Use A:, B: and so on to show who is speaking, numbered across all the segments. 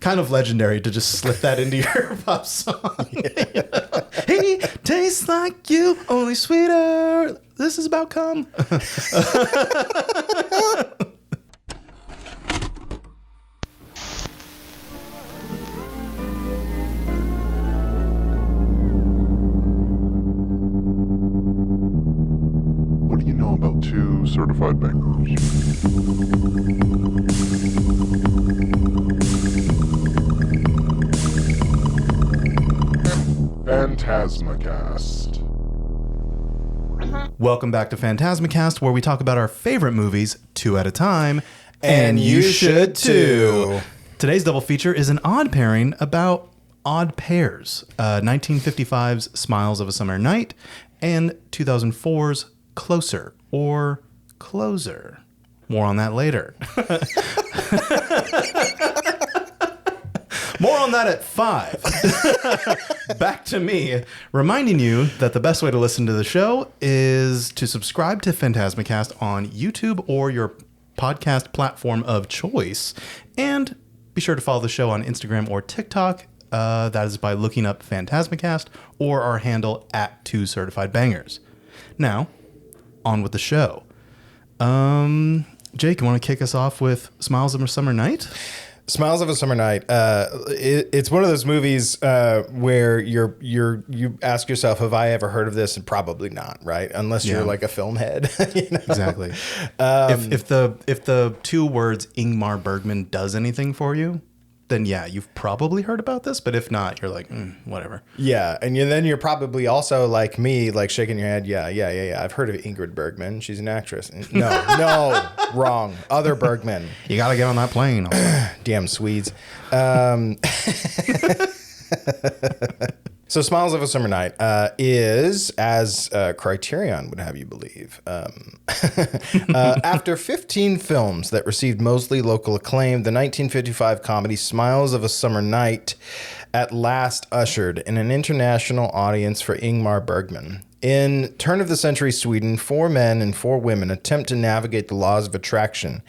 A: kind of legendary to just slip that into your pop song. He tastes like you, only sweeter. This is about cum.
B: What do you know about two certified bangers? PhantasmaCast.
A: Welcome back to PhantasmaCast, where we talk about our favorite movies 2 at a time. And you should too. Today's double feature is an odd pairing about odd pairs. 1955's Smiles of a Summer Night and 2004's Closer or Closer. More on that later. More on that at 5. Back to me, reminding you that the best way to listen to the show is to subscribe to PhantasmaCast on YouTube or your podcast platform of choice. And be sure to follow the show on Instagram or TikTok. That is by looking up PhantasmaCast or our handle at 2CertifiedBangers. Now, on with the show. Jake, you want to kick us off with Smiles of a Summer Night?
C: Smiles of a Summer Night. It's one of those movies where you ask yourself, have I ever heard of this? And probably not, right? Unless you're like a film head. You know?
A: Exactly. If the 2 words Ingmar Bergman does anything for you, then yeah, you've probably heard about this. But if not, you're like, whatever.
C: Yeah, and then you're probably also like me, like shaking your head. Yeah. I've heard of Ingrid Bergman. She's an actress. No, wrong. Other Bergman.
A: You got to get on that plane.
C: Damn Swedes. So Smiles of a Summer Night is, as Criterion would have you believe, after 15 films that received mostly local acclaim, the 1955 comedy Smiles of a Summer Night at last ushered in an international audience for Ingmar Bergman. In turn-of-the-century Sweden, 4 men and 4 women attempt to navigate the laws of attraction.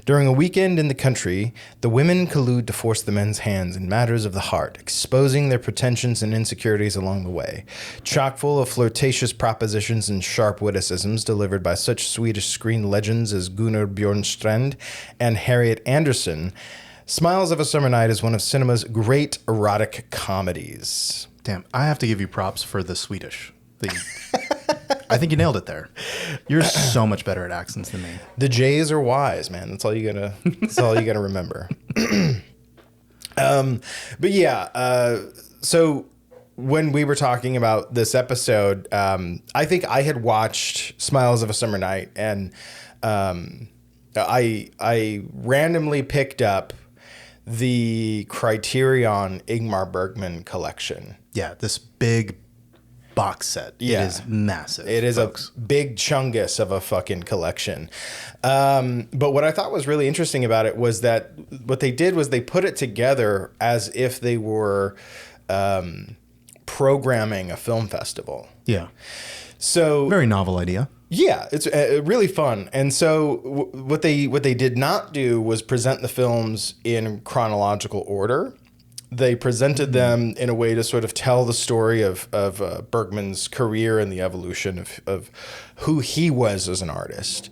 C: During a weekend in the country, the women collude to force the men's hands in matters of the heart, exposing their pretensions and insecurities along the way. Chock full of flirtatious propositions and sharp witticisms delivered by such Swedish screen legends as Gunnar Bjornstrand and Harriet Andersson, Smiles of a Summer Night is one of cinema's great erotic comedies.
A: Damn, I have to give you props for the Swedish. I think you nailed it there. You're so much better at accents than me.
C: The J's are wise, man. That's all you gotta remember. But yeah, so when we were talking about this episode, I think I had watched Smiles of a Summer Night, and I randomly picked up the Criterion Ingmar Bergman collection.
A: Yeah, this big box set.
C: Yeah.
A: It is massive.
C: It is
A: folks.
C: a big chungus of a fucking collection. But what I thought was really interesting about it was that what they did was they put it together as if they were programming a film festival.
A: Yeah.
C: So
A: very novel idea.
C: Yeah, it's really fun. And so what they did not do was present the films in chronological order. They presented them in a way to sort of tell the story of Bergman's career and the evolution of who he was as an artist.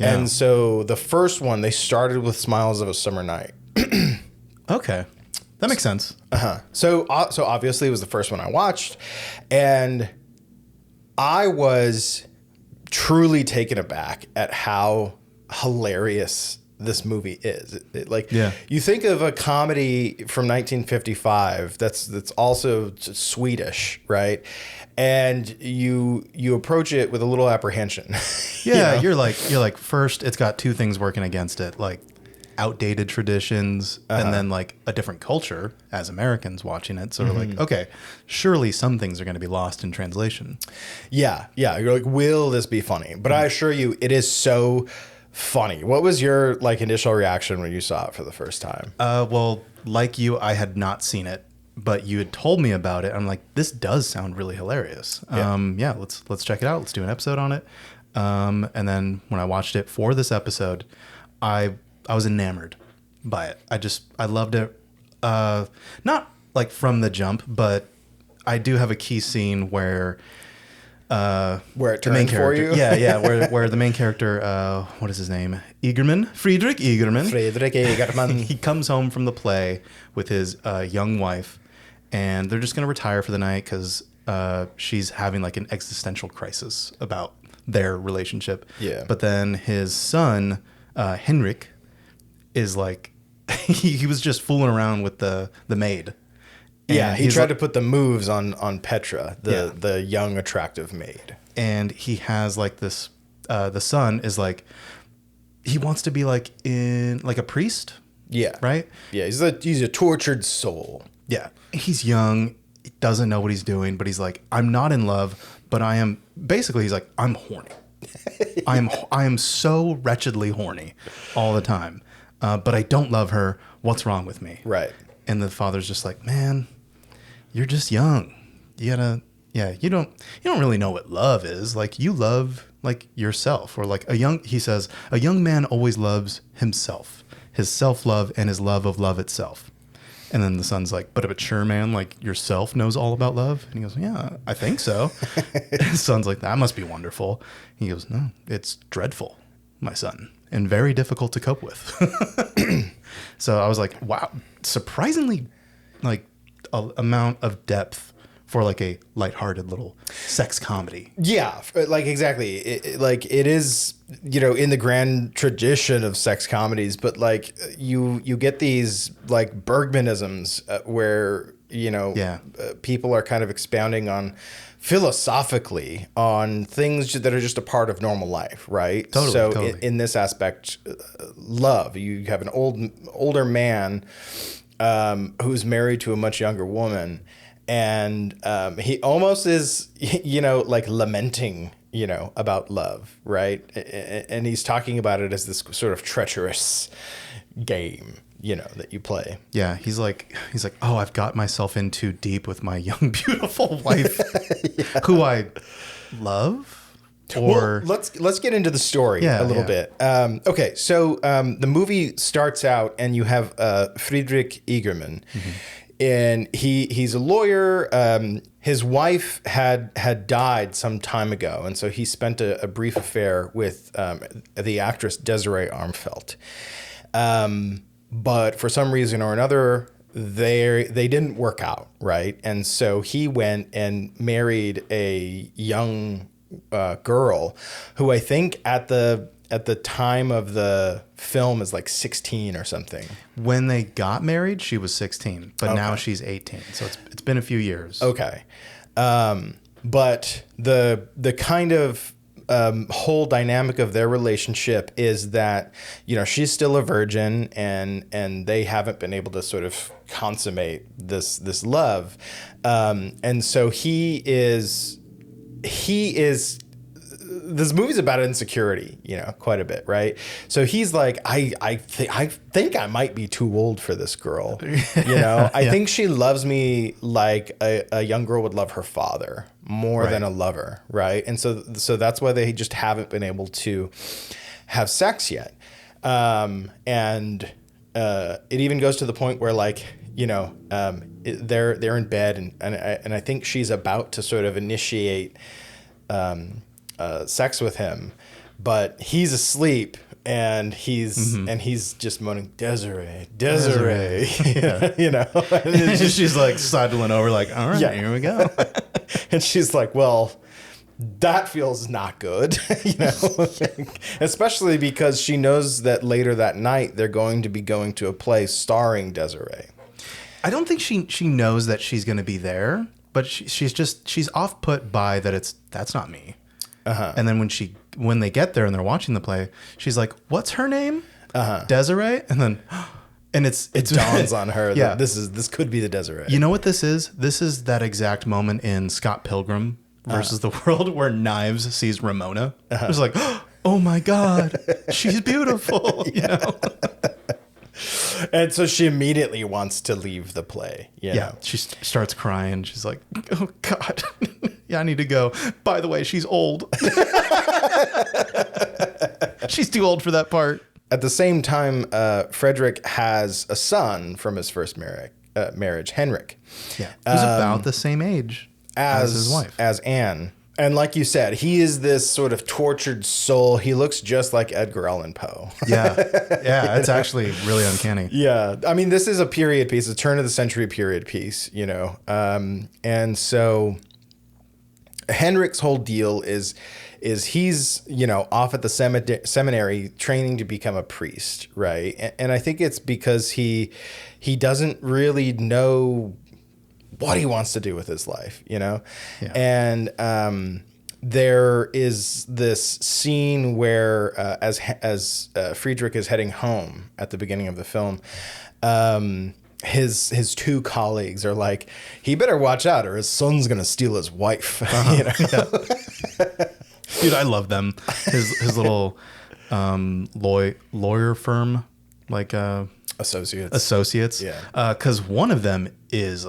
C: Yeah. And so the first one, they started with Smiles of a Summer Night.
A: Okay. That makes sense.
C: Uh-huh. So obviously it was the first one I watched. And I was truly taken aback at how hilarious this movie is. You think of a comedy from 1955 that's also Swedish, right? And you approach it with a little apprehension.
A: Yeah, you know? you're like first it's got 2 things working against it, like outdated traditions and then like a different culture as Americans watching it. So we're like, okay, surely some things are going to be lost in translation.
C: Yeah. You're like, will this be funny? But I assure you, it is so funny. What was your like initial reaction when you saw it for the first time?
A: Well, like you, I had not seen it, but you had told me about it. I'm like, this does sound really hilarious. Yeah, let's check it out. Let's do an episode on it. And then when I watched it for this episode, I was enamored by it. I loved it not like from the jump, but I do have a key scene where
C: Where it
A: the main
C: turned for
A: character,
C: you?
A: where the main character, what is his name? Friedrich Egerman.
C: Friedrich Egerman.
A: He comes home from the play with his young wife, and they're just going to retire for the night because she's having like an existential crisis about their relationship.
C: Yeah.
A: But then his son, Henrik, is like, he was just fooling around with the maid.
C: Yeah,
A: And
C: he
A: he's
C: tried
A: like-
C: to put the moves on Petra,
A: Yeah.
C: the young, attractive maid.
A: And he has like this, the son is like, he wants to be like in like a priest,
C: Yeah.
A: right?
C: Yeah, he's a tortured soul.
A: Yeah. He's young, he doesn't know what he's doing, but he's like, I'm not in love, but I am, basically he's like, I'm horny. I am so wretchedly horny all the time. But I don't love her. What's wrong with me?
C: Right.
A: And the father's just like, man, you're just young. You gotta, you don't really know what love is. Like, you love like yourself, or like he says, a young man always loves himself, his self-love and his love of love itself. And then the son's like, but a mature man like yourself knows all about love? And he goes, yeah, I think so. And his son's like, that must be wonderful. He goes, no, it's dreadful, my son, and very difficult to cope with. So I was like, wow, surprisingly like amount of depth for like a lighthearted little sex comedy.
C: Yeah, like exactly. It is, in the grand tradition of sex comedies, but like you get these like Bergmanisms where people are kind of expounding on philosophically on things that are just a part of normal life, right?
A: Totally,
C: so
A: totally.
C: In this aspect, love, you have an older man who's married to a much younger woman, and he almost is, like lamenting, about love, right? And he's talking about it as this sort of treacherous game, that you play.
A: Yeah, he's like, oh, I've got myself in too deep with my young, beautiful wife, who I love. Or
C: Well, let's get into the story a little bit. Okay, so the movie starts out, and you have Friedrich Egerman, and he's a lawyer. His wife had died some time ago, and so he spent a brief affair with the actress Desiree Armfeldt. But for some reason or another, they didn't work out, right? And so he went and married a young girl who I think at the time of the film is like 16 or something.
A: when they got married, she was 16, but now
C: Okay.
A: she's 18. So it's been a few years.
C: Okay. But the kind of whole dynamic of their relationship is that, she's still a virgin, and they haven't been able to sort of consummate this love. And so he is this movie's about insecurity, quite a bit, right? So he's like, I think I might be too old for this girl. I think she loves me like a young girl would love her father more than a lover, right? And so that's why they just haven't been able to have sex yet. And it even goes to the point where they're in bed, and I think she's about to sort of initiate sex with him, but he's asleep, and he's just moaning, Desiree. And
A: She's like sidling over, like, all right, here we go.
C: and she's like, well, that feels not good, especially because she knows that later that night they're going to be going to a play starring Desiree.
A: I don't think she knows that she's going to be there, but she's off put by that's not me. And then when they get there and they're watching the play, she's like, what's her name? Desiree? And then, it
C: Dawns on her
A: Yeah.
C: that this could be the Desiree.
A: You know what this is? This is that exact moment in Scott Pilgrim versus the World where Knives sees Ramona. It's like, oh my God, she's beautiful.
C: And so she immediately wants to leave the play.
A: Yeah, she starts crying. She's like, oh God, yeah, I need to go. By the way, she's old. She's too old for that part.
C: At the same time, Frederick has a son from his first marriage, Henrik.
A: Yeah. Who's about the same age as his wife.
C: As Anne. And like you said, he is this sort of tortured soul. He looks just like Edgar Allan Poe.
A: Yeah. Yeah. It's actually really uncanny.
C: Yeah. I mean, this is a period piece, a turn of the century period piece, you know. And so Henrik's whole deal is he's, you know, off at the seminary training to become a priest, right? And I think it's because he doesn't really know what he wants to do with his life, you know? Yeah. And there is this scene where as Friedrich is heading home at the beginning of the film, his two colleagues are like, he better watch out or his son's going to steal his wife. You know?
A: Yeah. Dude, I love them. His little lawyer firm, like associates. Yeah. Because one of them is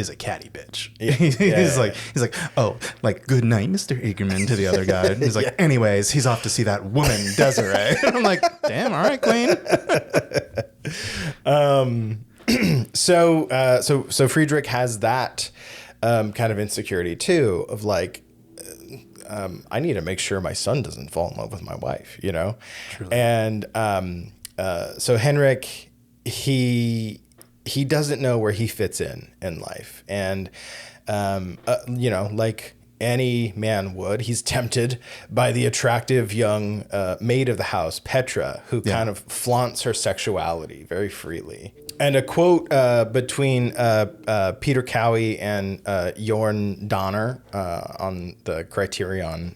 A: a catty bitch. Yeah. he's like, oh, like, good night, Mr. Egerman, to the other guy. And he's like, anyways, he's off to see that woman, Desiree. And I'm like, damn, all right, queen.
C: So Friedrich has that kind of insecurity too, of like, I need to make sure my son doesn't fall in love with my wife, you know? Truly. And so Henrik, he doesn't know where he fits in life. And, you know, like any man would, he's tempted by the attractive young maid of the house, Petra, who kind of flaunts her sexuality very freely. And a quote between Peter Cowie and Jorn Donner on the Criterion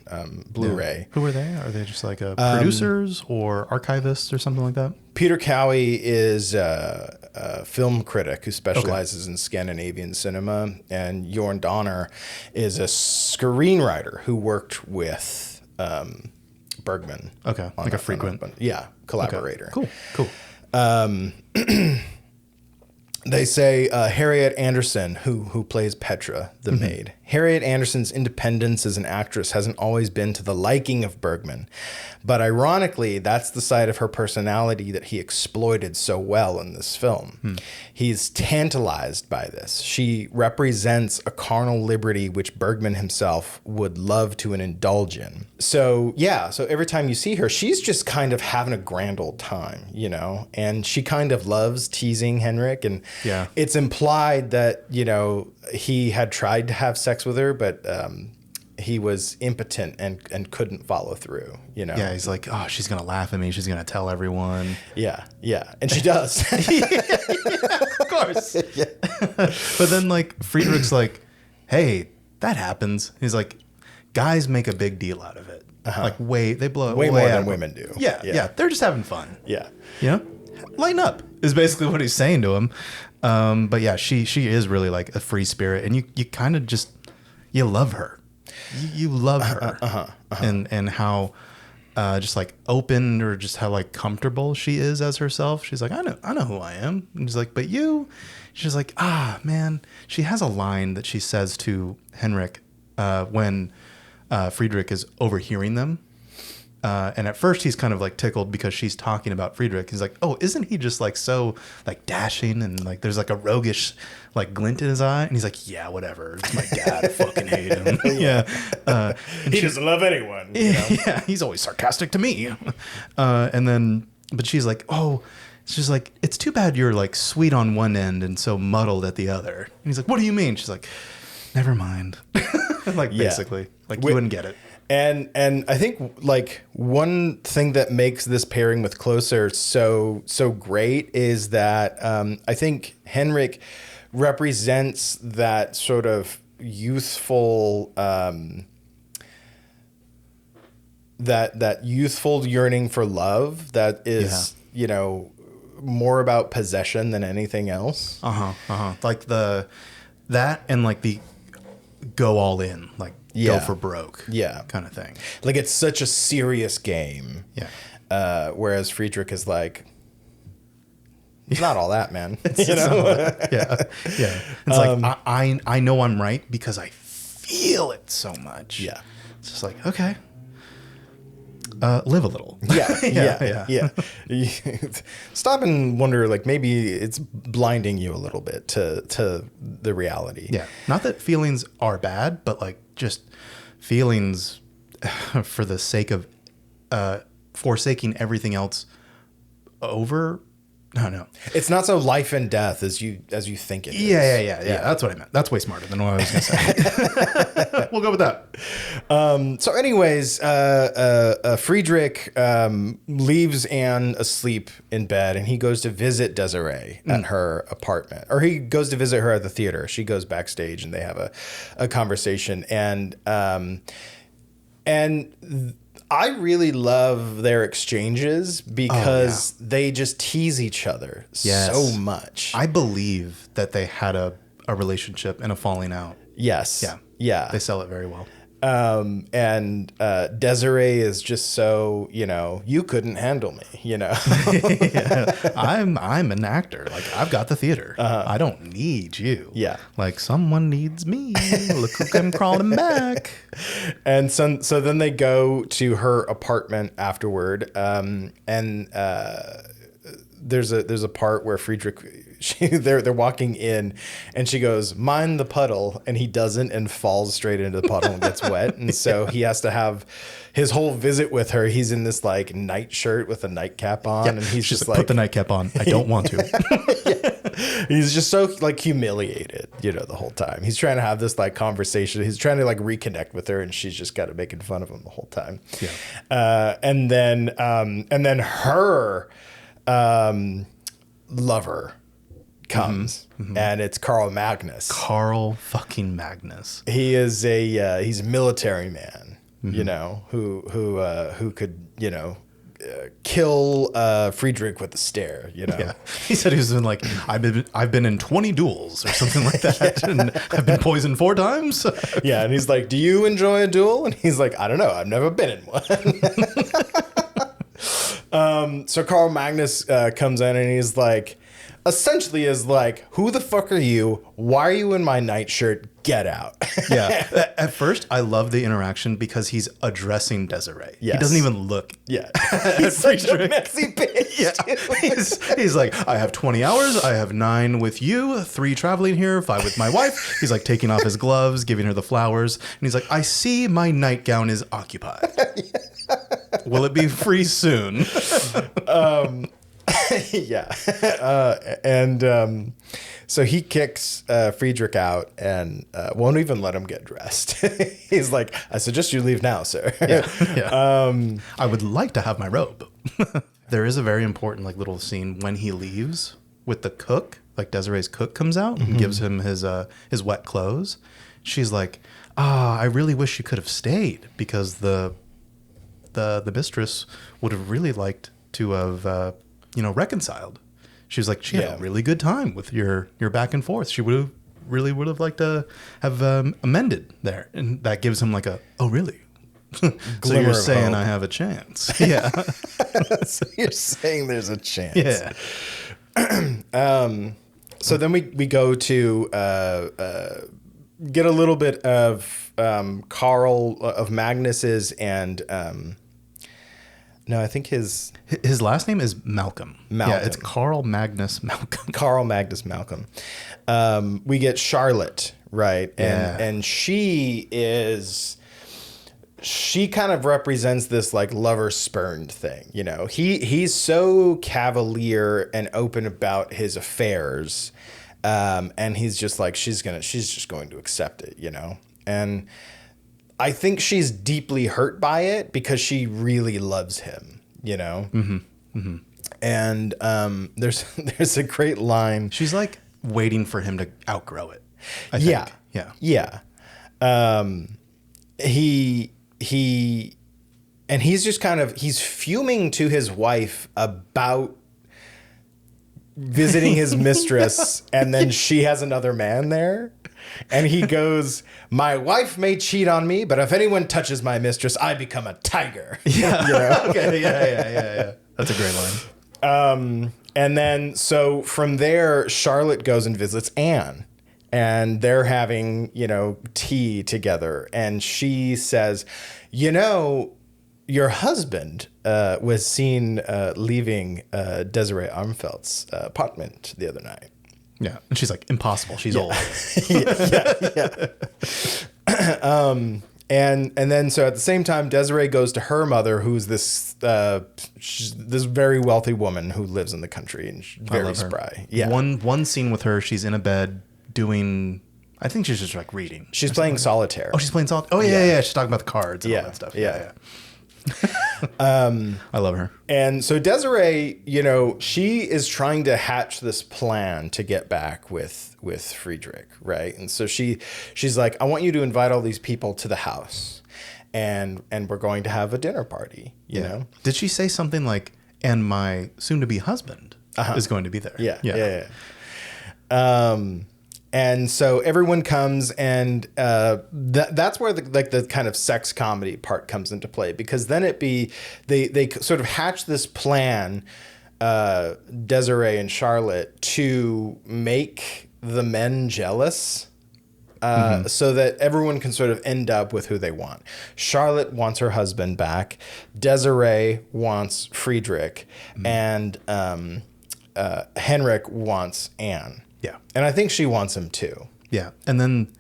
C: Blu-ray.
A: Yeah. Who are they? Are they just like producers or archivists or something like that?
C: Peter Cowie is a film critic who specializes in Scandinavian cinema, and Jorn Donner is a screenwriter who worked with Bergman.
A: Okay, like a frequent,
C: collaborator.
A: Okay. Cool.
C: They say Harriet Anderson, who plays Petra, the maid. Harriet Anderson's independence as an actress hasn't always been to the liking of Bergman. But ironically, that's the side of her personality that he exploited so well in this film. He's tantalized by this. She represents a carnal liberty which Bergman himself would love to indulge in. So, yeah, so every time you see her, she's just kind of having a grand old time, you know? And she kind of loves teasing Henrik. And it's implied that, you know, he had tried to have sex with her, but he was impotent and couldn't follow through, you know?
A: Yeah, he's like, oh, she's going to laugh at me. She's going to tell everyone.
C: Yeah. And she does.
A: Of course. Yeah. But then, like, Friedrich's like, hey, that happens. He's like, guys make a big deal out of it. Like, they blow it
C: way more than women do.
A: Yeah. They're just having fun.
C: Yeah.
A: You know? Lighten up is basically what he's saying to him. But yeah, she is really like a free spirit, and you kind of just, you love her. You love her. And how just like open, or just how like comfortable she is as herself. She's like, I know who I am. And he's like, but you? She's like, man. She has a line that she says to Henrik when Friedrich is overhearing them. And at first he's kind of like tickled because she's talking about Friedrich. He's like, oh, isn't he just like so like dashing, and like there's like a roguish like glint in his eye? And he's like, yeah, whatever. It's my dad. I fucking hate him.
C: He doesn't love anyone. You know?
A: Yeah, he's always sarcastic to me. But she's like, oh, she's like, it's too bad you're like sweet on one end and so muddled at the other. And he's like, what do you mean? She's like, never mind. Like basically, like you wouldn't get it.
C: And I think like one thing that makes this pairing with Closer so great is that I think Henrik represents that sort of youthful that youthful yearning for love that is you know, more about possession than anything else.
A: Like that and like the go all in, like go for broke, kind of thing.
C: Like it's such a serious game. Whereas Friedrich is like, it's not all that, man. You know?
A: It's like I know I'm right because I feel it so much.
C: Yeah,
A: it's just like, okay, live a little.
C: Yeah. Stop and wonder, like, maybe it's blinding you a little bit to the reality.
A: Yeah. Not that feelings are bad, but like just feelings for the sake of forsaking everything else over. No.
C: It's not so life and death as you think it is.
A: Yeah. That's what I meant. That's way smarter than what I was going to say. We'll go with that.
C: So anyways, Friedrich leaves Anne asleep in bed, and he goes to visit Desiree at her apartment. Or he goes to visit her at the theater. She goes backstage, and they have a conversation. And I really love their exchanges because they just tease each other so much.
A: I believe that they had a relationship and a falling out.
C: Yes. Yeah.
A: They sell it very well.
C: And Desiree is just so, you couldn't handle me,
A: I'm an actor. Like, I've got the theater. I don't need you.
C: Yeah.
A: Like, someone needs me. Look who came crawling back.
C: And so then they go to her apartment afterward. There's a part where Friedrich, they're walking in, and she goes, "Mind the puddle," and he doesn't, and falls straight into the puddle and gets wet. And so he has to have his whole visit with her. He's in this like nightshirt with a nightcap on, and he's just like,
A: put the nightcap on. I don't want to.
C: He's just so like humiliated, the whole time. He's trying to have this like conversation. He's trying to like reconnect with her, and she's just got to making fun of him the whole time.
A: Yeah.
C: And then her lover comes, and it's Carl Magnus.
A: Carl fucking Magnus.
C: He is he's a military man, who could kill Friedrich with a stare.
A: Yeah. He said he was in like, I've been in 20 duels or something like that, and I've been poisoned 4 times.
C: Yeah, and he's like, "Do you enjoy a duel?" And he's like, "I don't know. I've never been in one." So Carl Magnus comes in, and he's like, essentially is like, "Who the fuck are you? Why are you in my nightshirt? Get out."
A: Yeah. At first, I love the interaction because he's addressing Desiree.
C: Yes.
A: He doesn't even look.
C: Yeah. He's such a messy bitch.
A: Yeah. He's like, "I have 20 hours. I have 9 with you, 3 traveling here, 5 with my wife." He's like taking off his gloves, giving her the flowers. And he's like, "I see my nightgown is occupied. Will it be free soon?"
C: Yeah. So he kicks Friedrich out and won't even let him get dressed. He's like, "I suggest you leave now, sir."
A: Yeah. I would like to have my robe. There is a very important like little scene when he leaves with the cook. Like Desiree's cook comes out and gives him his wet clothes. She's like, "I really wish you could have stayed because the mistress would have really liked to have reconciled." She was like, "She had a really good time with your back and forth. She would have liked to have amended there." And that gives him like oh really? So you're saying I have a chance? Yeah.
C: So you're saying there's a chance?
A: Yeah.
C: So then we go to get a little bit of Carl of Magnus's and. No, I think his
A: last name is Malcolm. Yeah, it's Carl Magnus Malcolm.
C: Carl Magnus Malcolm. We get Charlotte, right? And she kind of represents this like lover spurned thing, He's so cavalier and open about his affairs, and he's just like she's just going to accept it, And I think she's deeply hurt by it because she really loves him, And there's a great line.
A: She's like waiting for him to outgrow it. I think.
C: Yeah. He's just kind of he's fuming to his wife about visiting his mistress, and then she has another man there. And he goes, "My wife may cheat on me, but if anyone touches my mistress, I become a tiger."
A: Yeah. Okay. Yeah. That's a great line.
C: And then so from there, Charlotte goes and visits Anne, and they're having, tea together. And she says, your husband was seen leaving Desiree Armfeld's apartment the other night.
A: Yeah. And she's like, impossible. She's old.
C: yeah. And then so at the same time, Desiree goes to her mother, who's this very wealthy woman who lives in the country and she's very spry. Yeah.
A: One scene with her, she's in a bed doing, I think she's just like reading.
C: She's playing solitaire.
A: Oh, she's playing solitaire. Oh yeah. She's talking about the cards and all that stuff.
C: Yeah.
A: I love her.
C: And so Desiree, she is trying to hatch this plan to get back with Friedrich, right? And so she's like, I want you to invite all these people to the house, and we're going to have a dinner party. You know?
A: Did she say something like, "And my soon-to-be husband is going to be there"?
C: Yeah. And so everyone comes, and that's where the kind of sex comedy part comes into play, because then they sort of hatch this plan, Desiree and Charlotte, to make the men jealous, so that everyone can sort of end up with who they want. Charlotte wants her husband back. Desiree wants Friedrich, and Henrik wants Anne.
A: Yeah.
C: And I think she wants him too.
A: Yeah. And then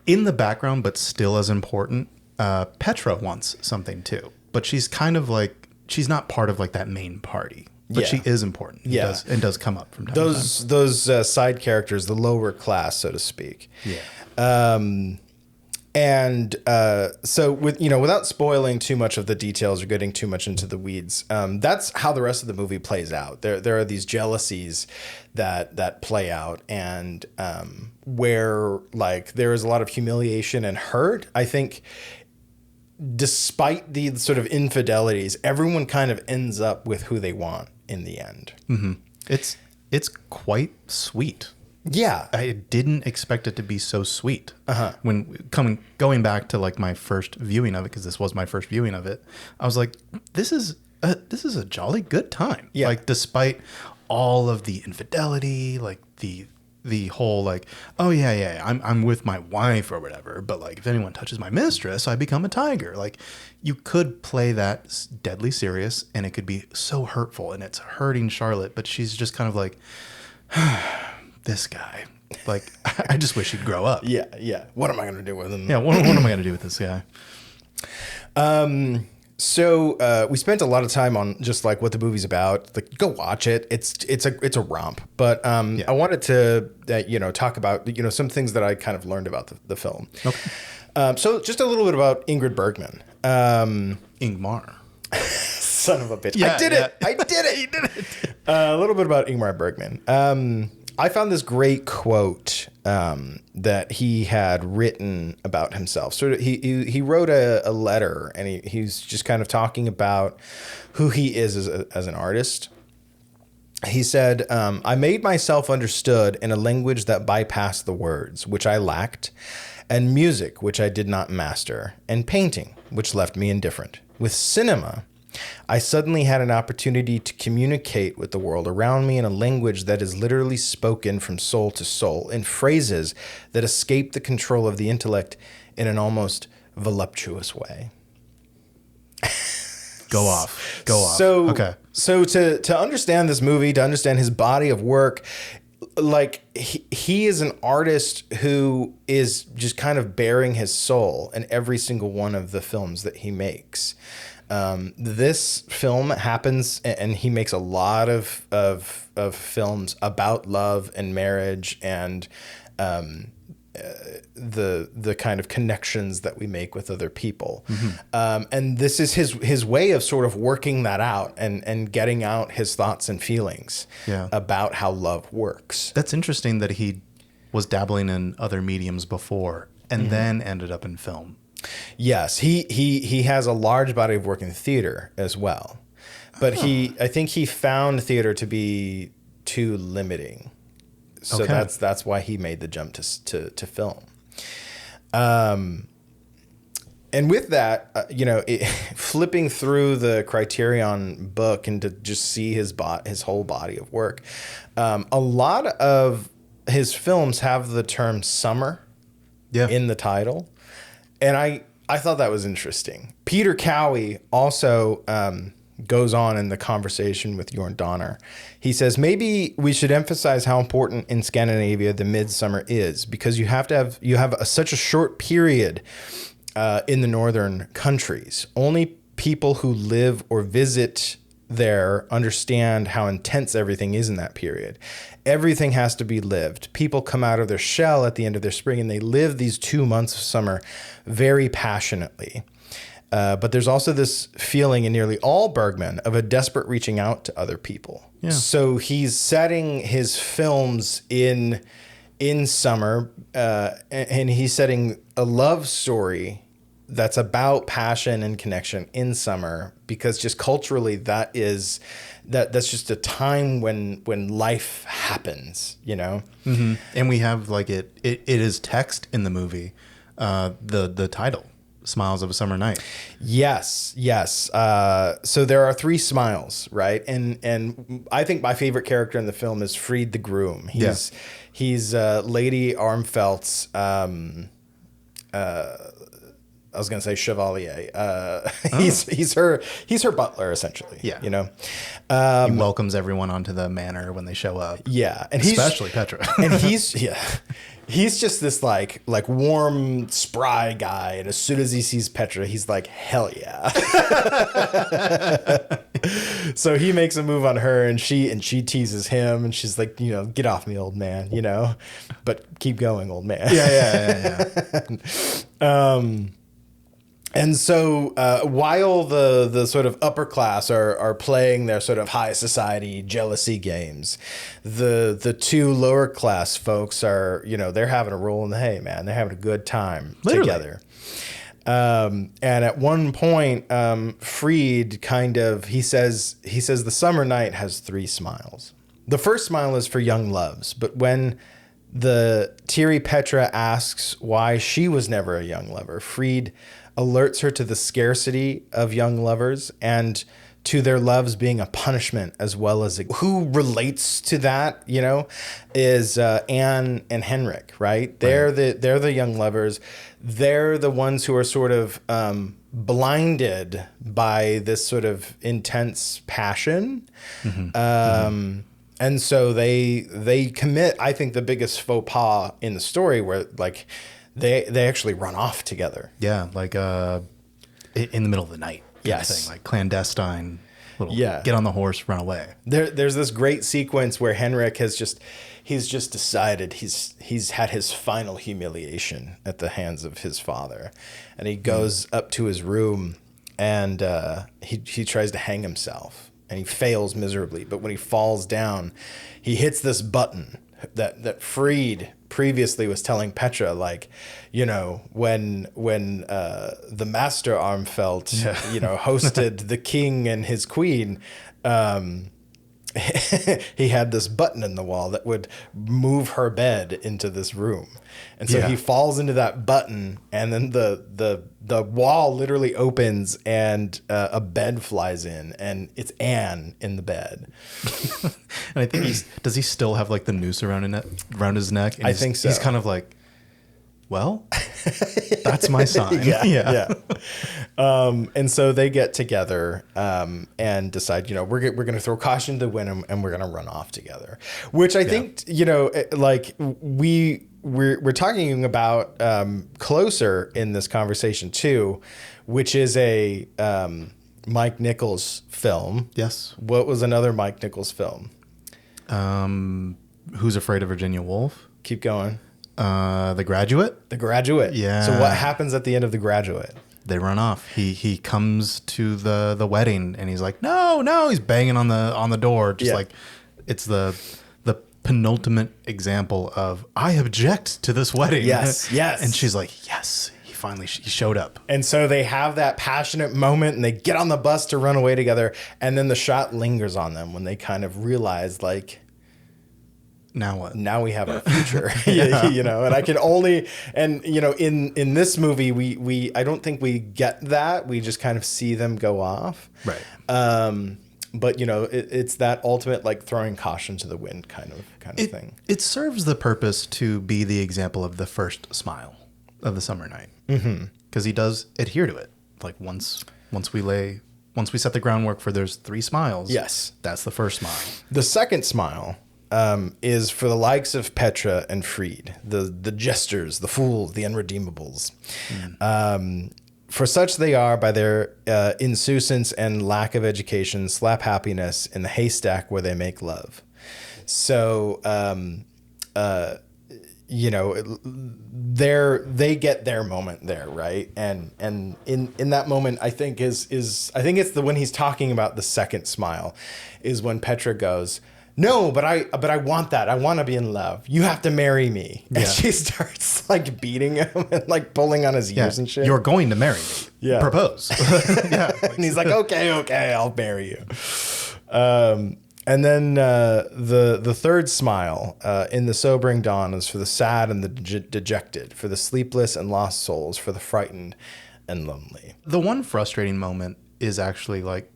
A: in the background, but still as important, Petra wants something too. But she's kind of like, she's not part of like that main party. But she is important.
C: Yeah.
A: And does come up from time to time.
C: Those side characters, the lower class, so to speak.
A: Yeah.
C: So without spoiling too much of the details or getting too much into the weeds, that's how the rest of the movie plays out. There are these jealousies that play out, and where like there is a lot of humiliation and hurt. I think despite the sort of infidelities, everyone kind of ends up with who they want in the end.
A: Mm-hmm. It's quite sweet.
C: Yeah,
A: I didn't expect it to be so sweet. When going back to like my first viewing of it, because this was my first viewing of it, I was like, this is a jolly good time.
C: Yeah.
A: Like despite all of the infidelity, like the whole like, oh yeah, I'm with my wife or whatever, but like if anyone touches my mistress, I become a tiger. Like you could play that deadly serious, and it could be so hurtful, and it's hurting Charlotte, but she's just kind of like. This guy, like, I just wish he'd grow up.
C: Yeah. What am I going to do with him?
A: Yeah, what am I going to do with this guy?
C: So we spent a lot of time on just like what the movie's about. Like, go watch it. It's a romp. But I wanted to talk about some things that I kind of learned about the film.
A: Okay.
C: So just a little bit about Ingrid Bergman.
A: Ingmar.
C: Son of a bitch.
A: Yeah,
C: I did it. You did it. A little bit about Ingmar Bergman. I found this great quote that he had written about himself. Sort of, he wrote a letter, and he's just kind of talking about who he is as an artist. He said, I made myself understood in a language that bypassed the words, which I lacked, and music, which I did not master, and painting, which left me indifferent. With cinema, I suddenly had an opportunity to communicate with the world around me in a language that is literally spoken from soul to soul, in phrases that escape the control of the intellect in an almost voluptuous way.
A: Go off.
C: So,
A: okay.
C: So to understand this movie, to understand his body of work, like he is an artist who is just kind of bearing his soul in every single one of the films that he makes. This film happens, and he makes a lot of films about love and marriage and the kind of connections that we make with other people. Mm-hmm. And this is his way of sort of working that out and getting out his thoughts and feelings about how love works.
A: That's interesting that he was dabbling in other mediums before and then ended up in film.
C: Yes, he has a large body of work in theater as well, but I think he found theater to be too limiting, so that's why he made the jump to film. And with that, flipping through the Criterion book and to just see his whole body of work, a lot of his films have the term summer in the title. And I thought that was interesting. Peter Cowie also goes on in the conversation with Jorn Donner. He says, maybe we should emphasize how important in Scandinavia the midsummer is, because you have such a short period in the northern countries. Only people who live or visit there understand how intense everything is in that period. Everything has to be lived. People come out of their shell at the end of their spring, and they live these 2 months of summer very passionately. But there's also this feeling in nearly all Bergman of a desperate reaching out to other people. Yeah. So he's setting his films in summer, and he's setting a love story that's about passion and connection in summer, because just culturally that's just a time when life happens, you know?
A: Mm-hmm. And we have like it is text in the movie, the title, Smiles of a Summer Night.
C: Yes. So there are 3 smiles, right? And I think my favorite character in the film is Fried the groom. He's Lady Armfeldt's I was gonna say chevalier. He's her butler essentially.
A: Yeah,
C: you know.
A: He welcomes everyone onto the manor when they show up.
C: Yeah, and
A: especially Petra.
C: And he's just this like warm, spry guy. And as soon as he sees Petra, he's like, hell yeah. So he makes a move on her, and she teases him, and she's like, get off me, old man, but keep going, old man.
A: Yeah.
C: And so while the sort of upper class are playing their sort of high society jealousy games, the 2 lower class folks are, they're having a roll in the hay, man. They're having a good time together. And at one point, Fried he says the summer night has 3 smiles. The first smile is for young loves, but when the teary Petra asks why she was never a young lover, Fried alerts her to the scarcity of young lovers and to their loves being a punishment as well as who relates to that, is Anne and Henrik, right? They're the young lovers. They're the ones who are sort of blinded by this sort of intense passion. Mm-hmm. And so they commit, I think, the biggest faux pas in the story, where like they actually run off together.
A: Yeah, like in the middle of the night.
C: Yes,
A: thing, like clandestine. Get on the horse, run away.
C: There's this great sequence where Henrik he's just decided he's had his final humiliation at the hands of his father, and he goes up to his room and he tries to hang himself, and he fails miserably. But when he falls down, he hits this button that Fried previously was telling Petra, like, when the Master Armfeldt, hosted the king and his queen, he had this button in the wall that would move her bed into this room. And so he falls into that button, and then the wall literally opens, and a bed flies in, and it's Anne in the bed.
A: And I think does he still have like the noose around his neck? And
C: I think so.
A: He's kind of like, well, that's my sign.
C: Yeah. And so they get together and decide, we're going to throw caution to the wind, and we're going to run off together. Which I think, like we're talking about Closer in this conversation too, which is a Mike Nichols film.
A: Yes.
C: What was another Mike Nichols film?
A: Who's Afraid of Virginia Woolf?
C: Keep going.
A: The Graduate?
C: The Graduate.
A: Yeah.
C: So what happens at the end of The Graduate?
A: They run off. He comes to the wedding, and he's like, no, he's banging on the door, just like it's the penultimate example of, I object to this wedding.
C: Yes.
A: And she's like, yes, he showed up.
C: And so they have that passionate moment, and they get on the bus to run away together, and then the shot lingers on them when they kind of realize, like,
A: now what?
C: Now we have our future. And I can only, in this movie, we I don't think we get that. We just kind of see them go off.
A: Right.
C: But it's that ultimate, like, throwing caution to the wind kind of thing.
A: It serves the purpose to be the example of the first smile of the summer night.
C: Mm-hmm.
A: because he does adhere to it. Like once we set the groundwork for there's 3 smiles.
C: Yes.
A: That's the first smile.
C: The second smile is for the likes of Petra and Fried, the jesters, the fools, the unredeemables. For such they are by their insouciance and lack of education, slap happiness in the haystack where they make love. So, they get their moment there, right? And in that moment, I think I think it's when he's talking about the second smile, is when Petra goes, "No, but I want that. I want to be in love. You have to marry me." And she starts like beating him and like pulling on his ears and shit.
A: You're going to marry me.
C: Yeah.
A: Propose.
C: And he's like, okay, I'll marry you. And then the third smile in the sobering dawn is for the sad and the dejected, for the sleepless and lost souls, for the frightened and lonely.
A: The one frustrating moment is actually like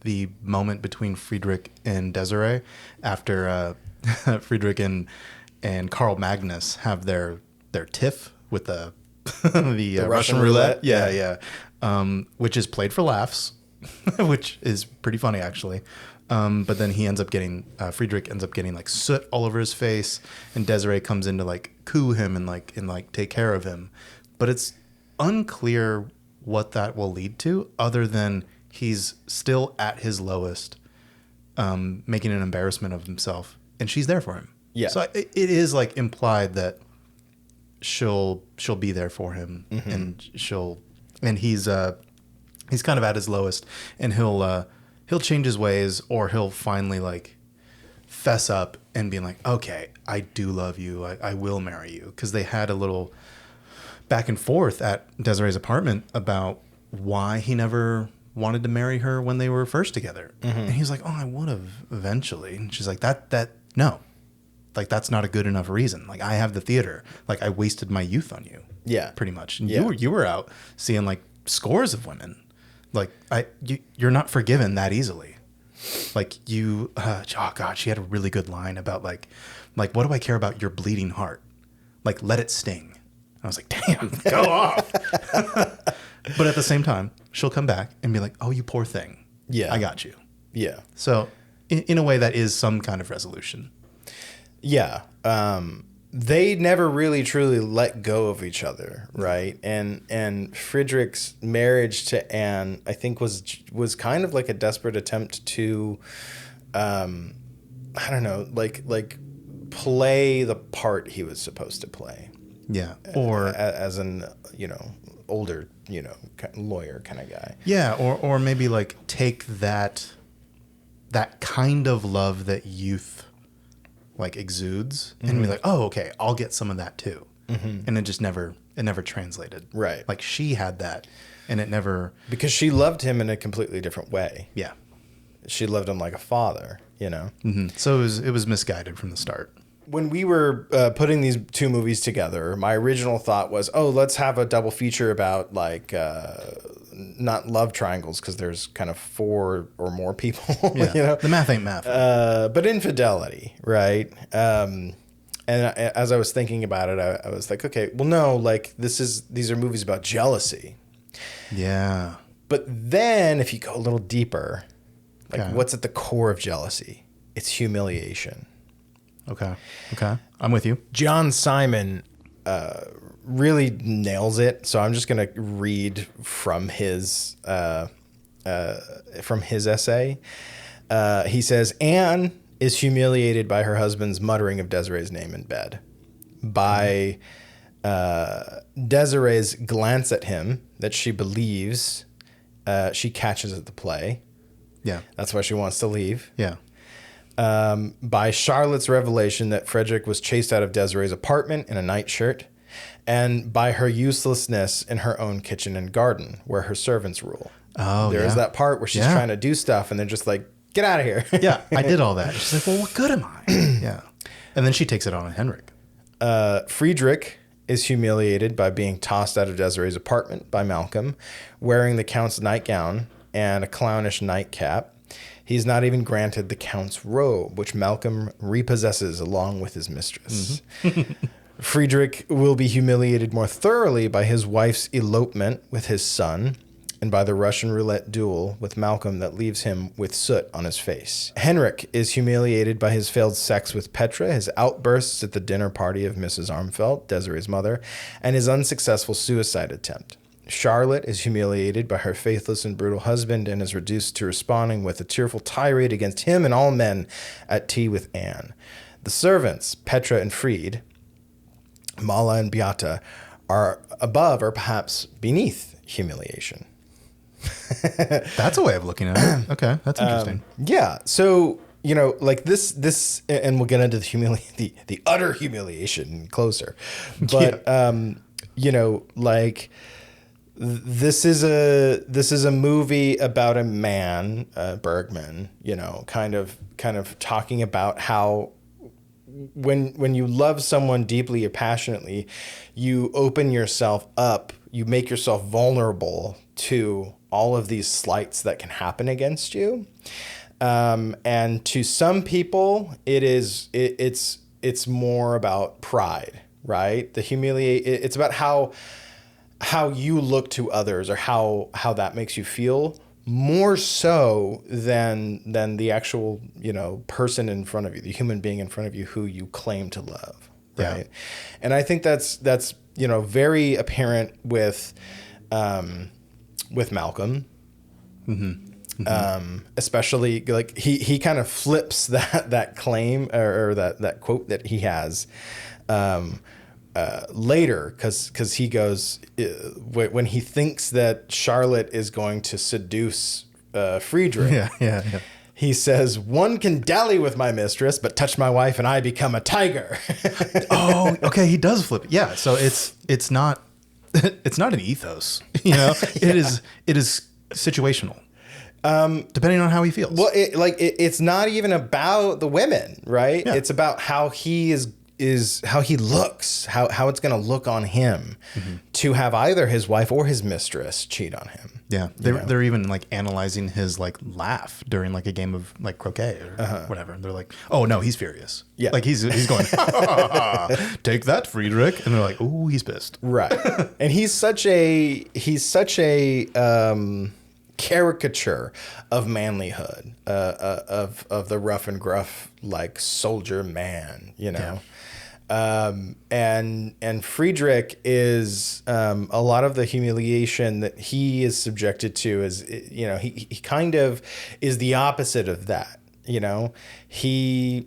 A: the moment between Friedrich and Desiree after Friedrich and Carl Magnus have their tiff with the Russian roulette. Yeah. Which is played for laughs, which is pretty funny actually. But then he ends up getting Friedrich ends up getting like soot all over his face, and Desiree comes in to like coo him and take care of him. But it's unclear what that will lead to, other than he's still at his lowest, making an embarrassment of himself, and she's there for him. Yeah. So it is like implied that she'll be there for him, and he's kind of at his lowest, and he'll change his ways, or he'll finally like fess up and be like, okay, I do love you. I will marry you. Because they had a little back and forth at Desiree's apartment about why he never wanted to marry her when they were first together. And he's like, oh, I would have eventually. And she's like, no, like that's not a good enough reason. Like I have the theater. Like I wasted my youth on you. Yeah. Pretty much. And you were out seeing like scores of women. Like you're not forgiven that easily. Like oh God, she had a really good line about like what do I care about your bleeding heart? Like let it sting. I was like, damn, go off. But at the same time, she'll come back and be like, oh, you poor thing. Yeah, I got you. Yeah. So in a way, that is some kind of resolution. Yeah. They never really truly let go of each other, right? And Friedrich's marriage to Anne, I think, was kind of like a desperate attempt to, I don't know, like play the part he was supposed to play. Yeah, or as an older lawyer kind of guy. Yeah, or maybe like take that kind of love that youth like exudes and be like, oh, okay, I'll get some of that too. And it just never translated. Right. Like she had that and it never, because she loved him in a completely different way. Yeah. She loved him like a father, So it was misguided from the start. When we were putting these two movies together, my original thought was, oh, let's have a double feature about like not love triangles, because there's kind of 4 or more people. Yeah. The math ain't math. But infidelity, right? And as I was thinking about it, I was like, okay, well, no, like these are movies about jealousy. Yeah. But then if you go a little deeper, like what's at the core of jealousy? It's humiliation. Okay. I'm with you. John Simon really nails it. So I'm just going to read from his essay. He says, Anne is humiliated by her husband's muttering of Desiree's name in bed, by Desiree's glance at him that she believes she catches at the play. Yeah. That's why she wants to leave. Yeah. By Charlotte's revelation that Frederick was chased out of Desiree's apartment in a nightshirt, and by her uselessness in her own kitchen and garden, where her servants rule. Oh, There's that part where she's trying to do stuff, and they're just like, get out of here. Yeah, I did all that. She's like, well, what good am I? Yeah. And then she takes it on Henrik. Friedrich is humiliated by being tossed out of Desiree's apartment by Malcolm, wearing the Count's nightgown and a clownish nightcap. He's not even granted the Count's robe, which Malcolm repossesses along with his mistress.
C: Friedrich will be humiliated more thoroughly by his wife's elopement with his son and by the Russian roulette duel with Malcolm that leaves him with soot on his face. Henrik is humiliated by his failed sex with Petra, his outbursts at the dinner party of Mrs. Armfeldt, Desiree's mother, and his unsuccessful suicide attempt. Charlotte is humiliated by her faithless and brutal husband and is reduced to responding with a tearful tirade against him and all men at tea with Anne. The servants, Petra and Fried, Mala and Beata, are above or perhaps beneath humiliation.
A: That's a way of looking at it. Okay, that's interesting.
C: Yeah. So, like this, and we'll get into the utter humiliation closer. But, like this is a movie about a man, Bergman, kind of talking about how when you love someone deeply or passionately, you open yourself up, you make yourself vulnerable to all of these slights that can happen against you. And to some people, it's more about pride, right? It's about how you look to others or how that makes you feel, more so than the actual, person in front of you, the human being in front of you who you claim to love. Right. Yeah. And I think that's very apparent with Malcolm. Mm-hmm. Mm-hmm. Especially like he kind of flips that claim or that quote that he has later, because he goes when he thinks that Charlotte is going to seduce Friedrich. Yeah. He says, "One can dally with my mistress, but touch my wife and I become a tiger."
A: Oh, okay. He does flip it. Yeah. So it's not an ethos,
C: Yeah.
A: It is situational. Depending on how he feels.
C: Well, it's not even about the women, right?
A: Yeah.
C: It's about how he is how he looks, how it's going to look on him to have either his wife or his mistress cheat on him.
A: Yeah, they're even like analyzing his like laugh during like a game of like croquet or whatever. And they're like, "Oh no, he's furious."
C: Yeah,
A: like he's going, ha, ha, ha, "Take that, Friedrich," and they're like, "Oh, he's pissed."
C: Right, and he's such a caricature of manlyhood, of the rough and gruff like soldier man, Yeah. And Friedrich is a lot of the humiliation that he is subjected to is, he kind of is the opposite of that. He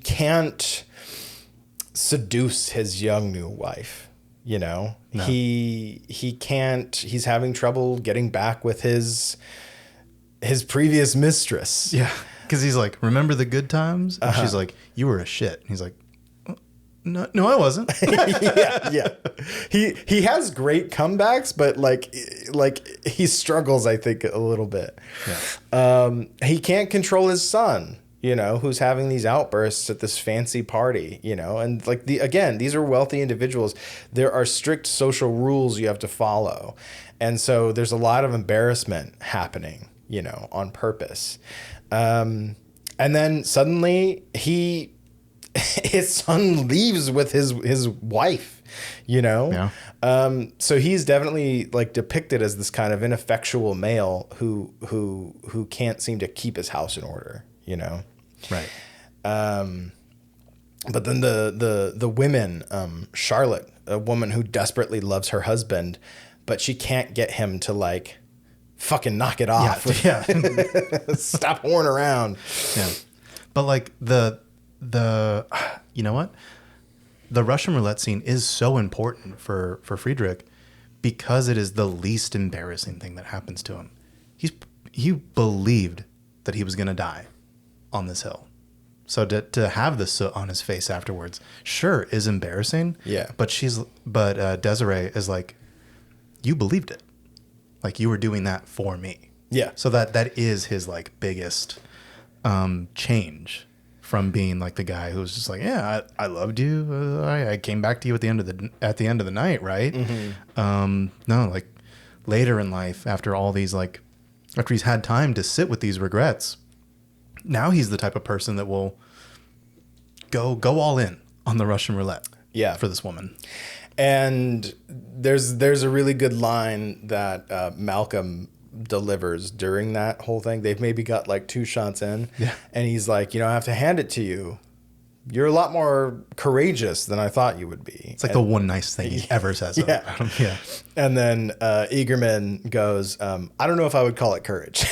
C: can't seduce his young new wife. No. He can't. He's having trouble getting back with his previous mistress.
A: Yeah. Because he's like, "Remember the good times?" And she's like, "You were a shit." And he's like, "No, I wasn't."
C: yeah. He has great comebacks, but like he struggles, I think, a little bit. Yeah. He can't control his son, who's having these outbursts at this fancy party, and like these are wealthy individuals. There are strict social rules you have to follow, and so there's a lot of embarrassment happening, on purpose. And then suddenly his son leaves with his wife, Yeah. So he's definitely like depicted as this kind of ineffectual male who can't seem to keep his house in order,
A: Right.
C: But then the women, Charlotte, a woman who desperately loves her husband, but she can't get him to like fucking knock it off.
A: Yeah.
C: Stop whoring around.
A: Yeah. But like the you know what? The Russian roulette scene is so important for Friedrich because it is the least embarrassing thing that happens to him. He believed that he was going to die on this hill. So to have the soot on his face afterwards, sure, is embarrassing.
C: Yeah.
A: But Desiree is like, "You believed it. Like you were doing that for me."
C: Yeah.
A: So that is his like biggest change from being like the guy who's just like, "Yeah, I loved you. I came back to you at the end of the night, right?" Mm-hmm. No, like later in life, after he's had time to sit with these regrets, now he's the type of person that will go all in on the Russian roulette.
C: Yeah.
A: For this woman.
C: And there's a really good line that Malcolm delivers during that whole thing. They've maybe got like 2 shots in.
A: Yeah.
C: And he's like, I have to hand it to you. You're a lot more courageous than I thought you would be.
A: It's like the one nice thing he ever says.
C: Yeah.
A: About him. Yeah.
C: And then Eagerman goes, I don't know if I would call it courage.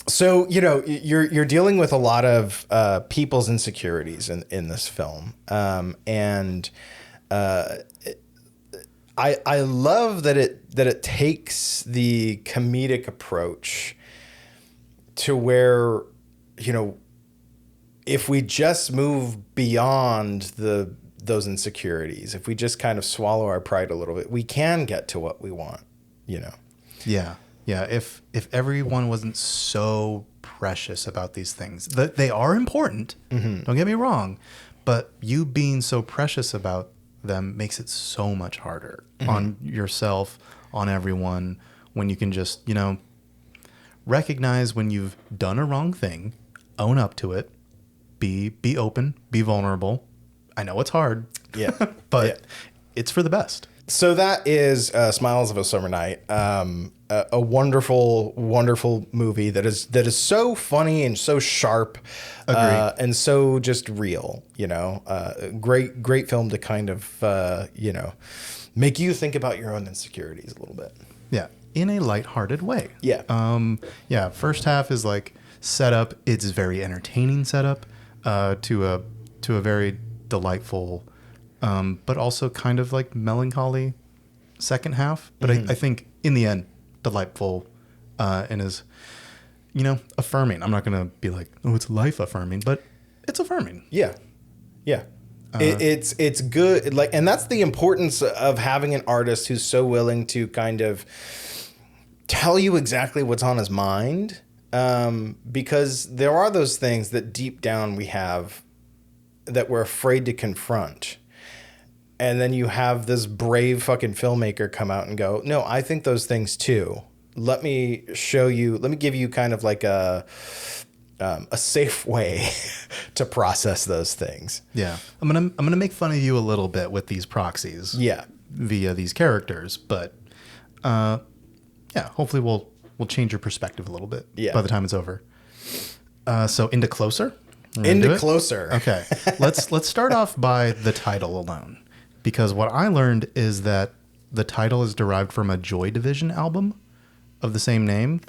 C: So, you're dealing with a lot of people's insecurities in this film. And I love that it takes the comedic approach to where, if we just move beyond those insecurities, if we just kind of swallow our pride a little bit, we can get to what we want,
A: Yeah. Yeah. If everyone wasn't so precious about these things, they are important. Mm-hmm. Don't get me wrong, but you being so precious about them makes it so much harder on yourself, on everyone, when you can just, recognize when you've done a wrong thing, own up to it, be open, be vulnerable. I know it's hard.
C: Yeah.
A: But it's for the best.
C: So that is Smiles of a Summer Night, a wonderful, wonderful movie that is so funny and so sharp, and so just real. Great film to kind of make you think about your own insecurities a little bit.
A: Yeah, in a lighthearted way.
C: Yeah.
A: First half is like setup. It's very entertaining setup to a very delightful. But also kind of like melancholy second half. But I think in the end, delightful and is, affirming. I'm not going to be like, oh, it's life affirming, but it's affirming.
C: Yeah. Yeah. It's good. Like, and that's the importance of having an artist who's so willing to kind of tell you exactly what's on his mind. Because there are those things that deep down we have that we're afraid to confront. And then you have this brave fucking filmmaker come out and go, no, I think those things too. Let me give you kind of like a safe way to process those things.
A: Yeah. I'm gonna make fun of you a little bit with these proxies.
C: Yeah.
A: Via these characters. But hopefully we'll change your perspective a little bit by the time it's over. So into Closer?
C: Into Closer.
A: Okay. Let's start off by the title alone. Because what I learned is that the title is derived from a Joy Division album of the same name,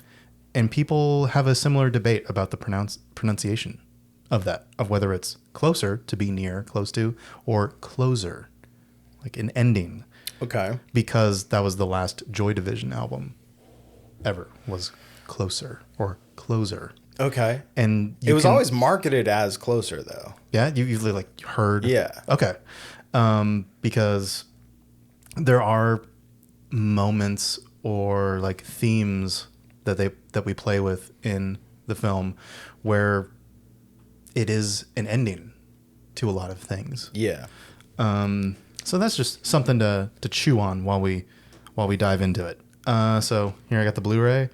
A: and people have a similar debate about the pronunciation of that, of whether it's closer, to be near, close to, or closer, like an ending.
C: Okay.
A: Because that was the last Joy Division album ever, was Closer or Closer.
C: Okay.
A: And
C: it was always marketed as Closer, though.
A: Yeah, you usually like heard.
C: Yeah.
A: Okay. Because there are moments or like themes that we play with in the film where it is an ending to a lot of things.
C: Yeah.
A: So that's just something to chew on while we dive into it. So here I got the Blu-ray.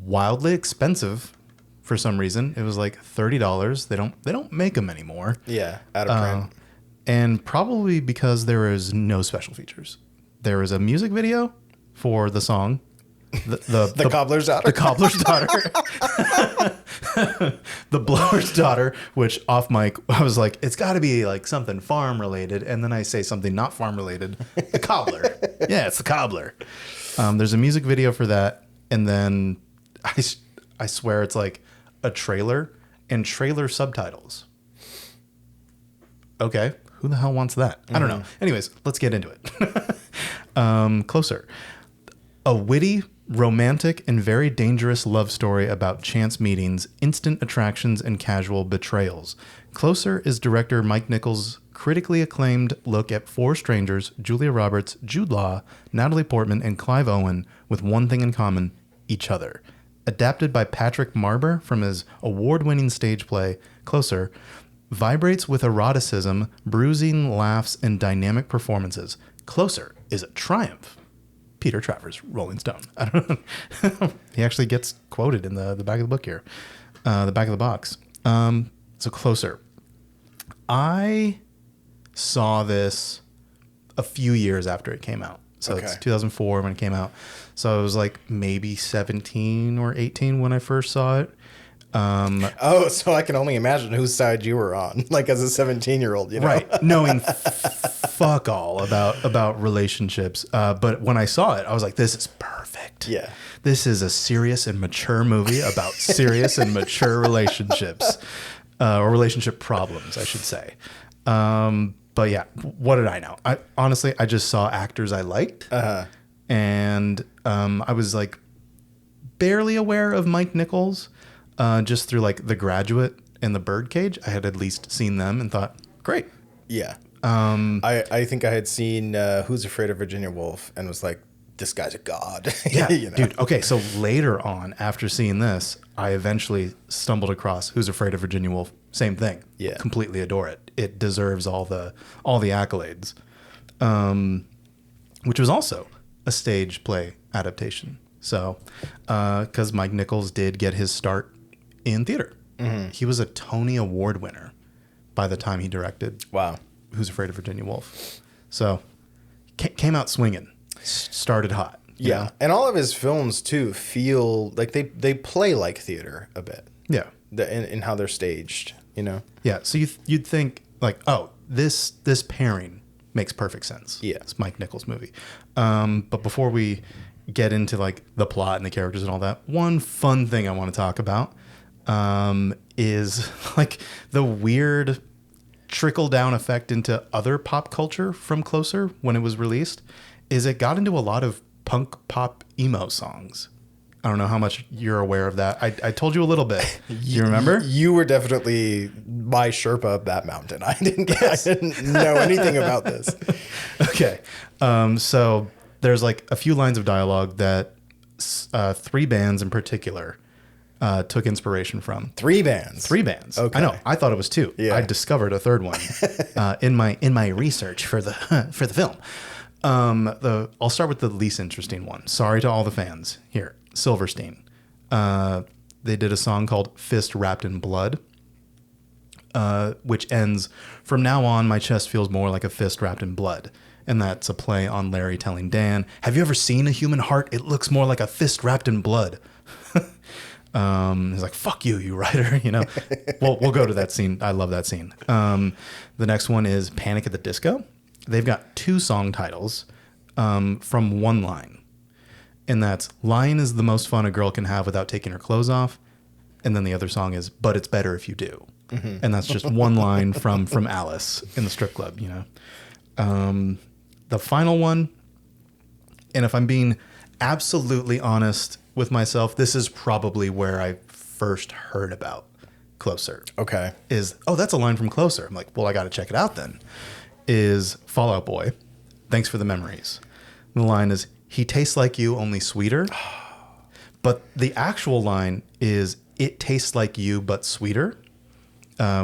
A: Wildly expensive for some reason. It was like $30. They don't make them anymore.
C: Yeah, out of print.
A: And probably because there is no special features. There is a music video for the song. The
C: Cobbler's Daughter.
A: The Cobbler's Daughter. The Blower's Daughter, which off mic, I was like, it's got to be like something farm related. And then I say something not farm related. The Cobbler. Yeah, it's the Cobbler. There's a music video for that. And then I swear it's like a trailer and trailer subtitles. Okay, who the hell wants that? I don't know. Anyways, let's get into it. Closer. A witty, romantic, and very dangerous love story about chance meetings, instant attractions, and casual betrayals. Closer is director Mike Nichols' critically acclaimed look at four strangers, Julia Roberts, Jude Law, Natalie Portman, and Clive Owen, with one thing in common, each other. Adapted by Patrick Marber from his award-winning stage play, Closer, vibrates with eroticism, bruising laughs, and dynamic performances. Closer is a triumph. Peter Travers, Rolling Stone. I don't know. He actually gets quoted in the back of the book here, the back of the box. So Closer. I saw this a few years after it came out. So it's 2004 when it came out. So I was like maybe 17 or 18 when I first saw it.
C: So I can only imagine whose side you were on, like as a 17-year-old, you know?
A: Right. Knowing fuck all about relationships. But when I saw it, I was like, this is perfect.
C: Yeah.
A: This is a serious and mature movie about serious and mature relationships, or relationship problems, I should say. But yeah, what did I know? I just saw actors I liked. And I was like barely aware of Mike Nichols, just through like The Graduate and The Birdcage. I had at least seen them and thought, great.
C: Yeah. I think I had seen Who's Afraid of Virginia Woolf and was like, this guy's a god.
A: Yeah,
C: you know?
A: dude. Okay, so later on, after seeing this, I eventually stumbled across Who's Afraid of Virginia Woolf. Same thing.
C: Yeah.
A: Completely adore it. It deserves all the accolades. Which was also a stage play adaptation. So, because Mike Nichols did get his start in theater. Mm-hmm. He was a Tony Award winner by the time he directed Who's Afraid of Virginia Woolf. So, came out swinging. Started hot.
C: Yeah.
A: Know?
C: And all of his films, too, feel like they play like theater a bit.
A: Yeah.
C: In how they're staged, you know?
A: Yeah. So you'd think, like, oh, this pairing makes perfect sense.
C: Yeah.
A: It's Mike Nichols' movie. But before we get into, like, the plot and the characters and all that, one fun thing I want to talk about is, like, the weird trickle-down effect into other pop culture from Closer when it was released. Is it got into a lot of punk pop emo songs. I don't know how much you're aware of that. I told you a little bit. You remember?
C: You were definitely my Sherpa up that mountain. I didn't know anything about this.
A: Okay. So there's like a few lines of dialogue that three bands in particular took inspiration from.
C: Three bands?
A: Okay. I know. I thought it was two.
C: Yeah.
A: I discovered a third one in my research for the film. I'll start with the least interesting one. Sorry to all the fans here. Silverstein. They did a song called Fist Wrapped in Blood, which ends, from now on, my chest feels more like a fist wrapped in blood. And that's a play on Larry telling Dan, have you ever seen a human heart? It looks more like a fist wrapped in blood. He's like, fuck you, you writer, you know. We'll go to that scene. I love that scene. The next one is Panic at the Disco. They've got two song titles from one line. And that's, lying is the most fun a girl can have without taking her clothes off. And then the other song is, but it's better if you do. Mm-hmm. And that's just one line from Alice in the strip club, you know. The final one, and if I'm being absolutely honest with myself, this is probably where I first heard about Closer.
C: Okay.
A: Is, oh, that's a line from Closer. I'm like, well, I got to check it out then. Is Fall Out Boy, thanks for the memories. And the line is, he tastes like you, only sweeter. But the actual line is, it tastes like you, but sweeter,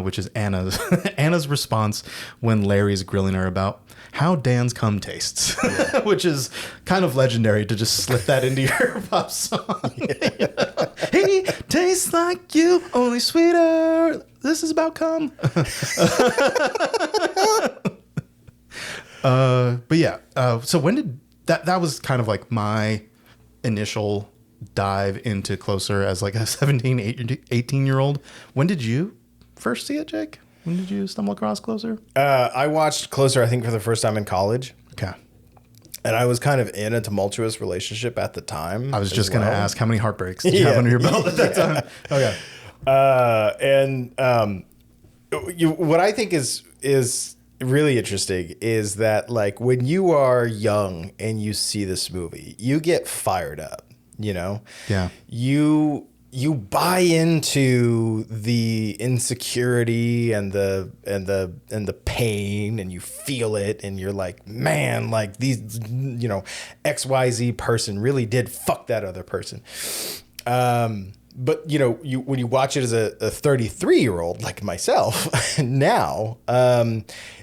A: which is Anna's response when Larry's grilling her about how Dan's cum tastes, which is kind of legendary to just slip that into your pop song. You know? He tastes like you, only sweeter. This is about cum. But yeah, so when did that was kind of like my initial dive into Closer as like a 17, 18-year-old. When did you first see it, Jake? When did you stumble across Closer?
C: I watched Closer, I think, for the first time in college.
A: Okay.
C: And I was kind of in a tumultuous relationship at the time.
A: I was just going to ask, how many heartbreaks did you have under your belt at that time? Okay.
C: What I think is really interesting is that, like, when you are young and you see this movie, you get fired up, you know?
A: Yeah.
C: You buy into the insecurity and the pain, and you feel it, and you're like, man, like these, you know, XYZ person really did fuck that other person. But you know, when you watch it as a 33-year-old like myself now,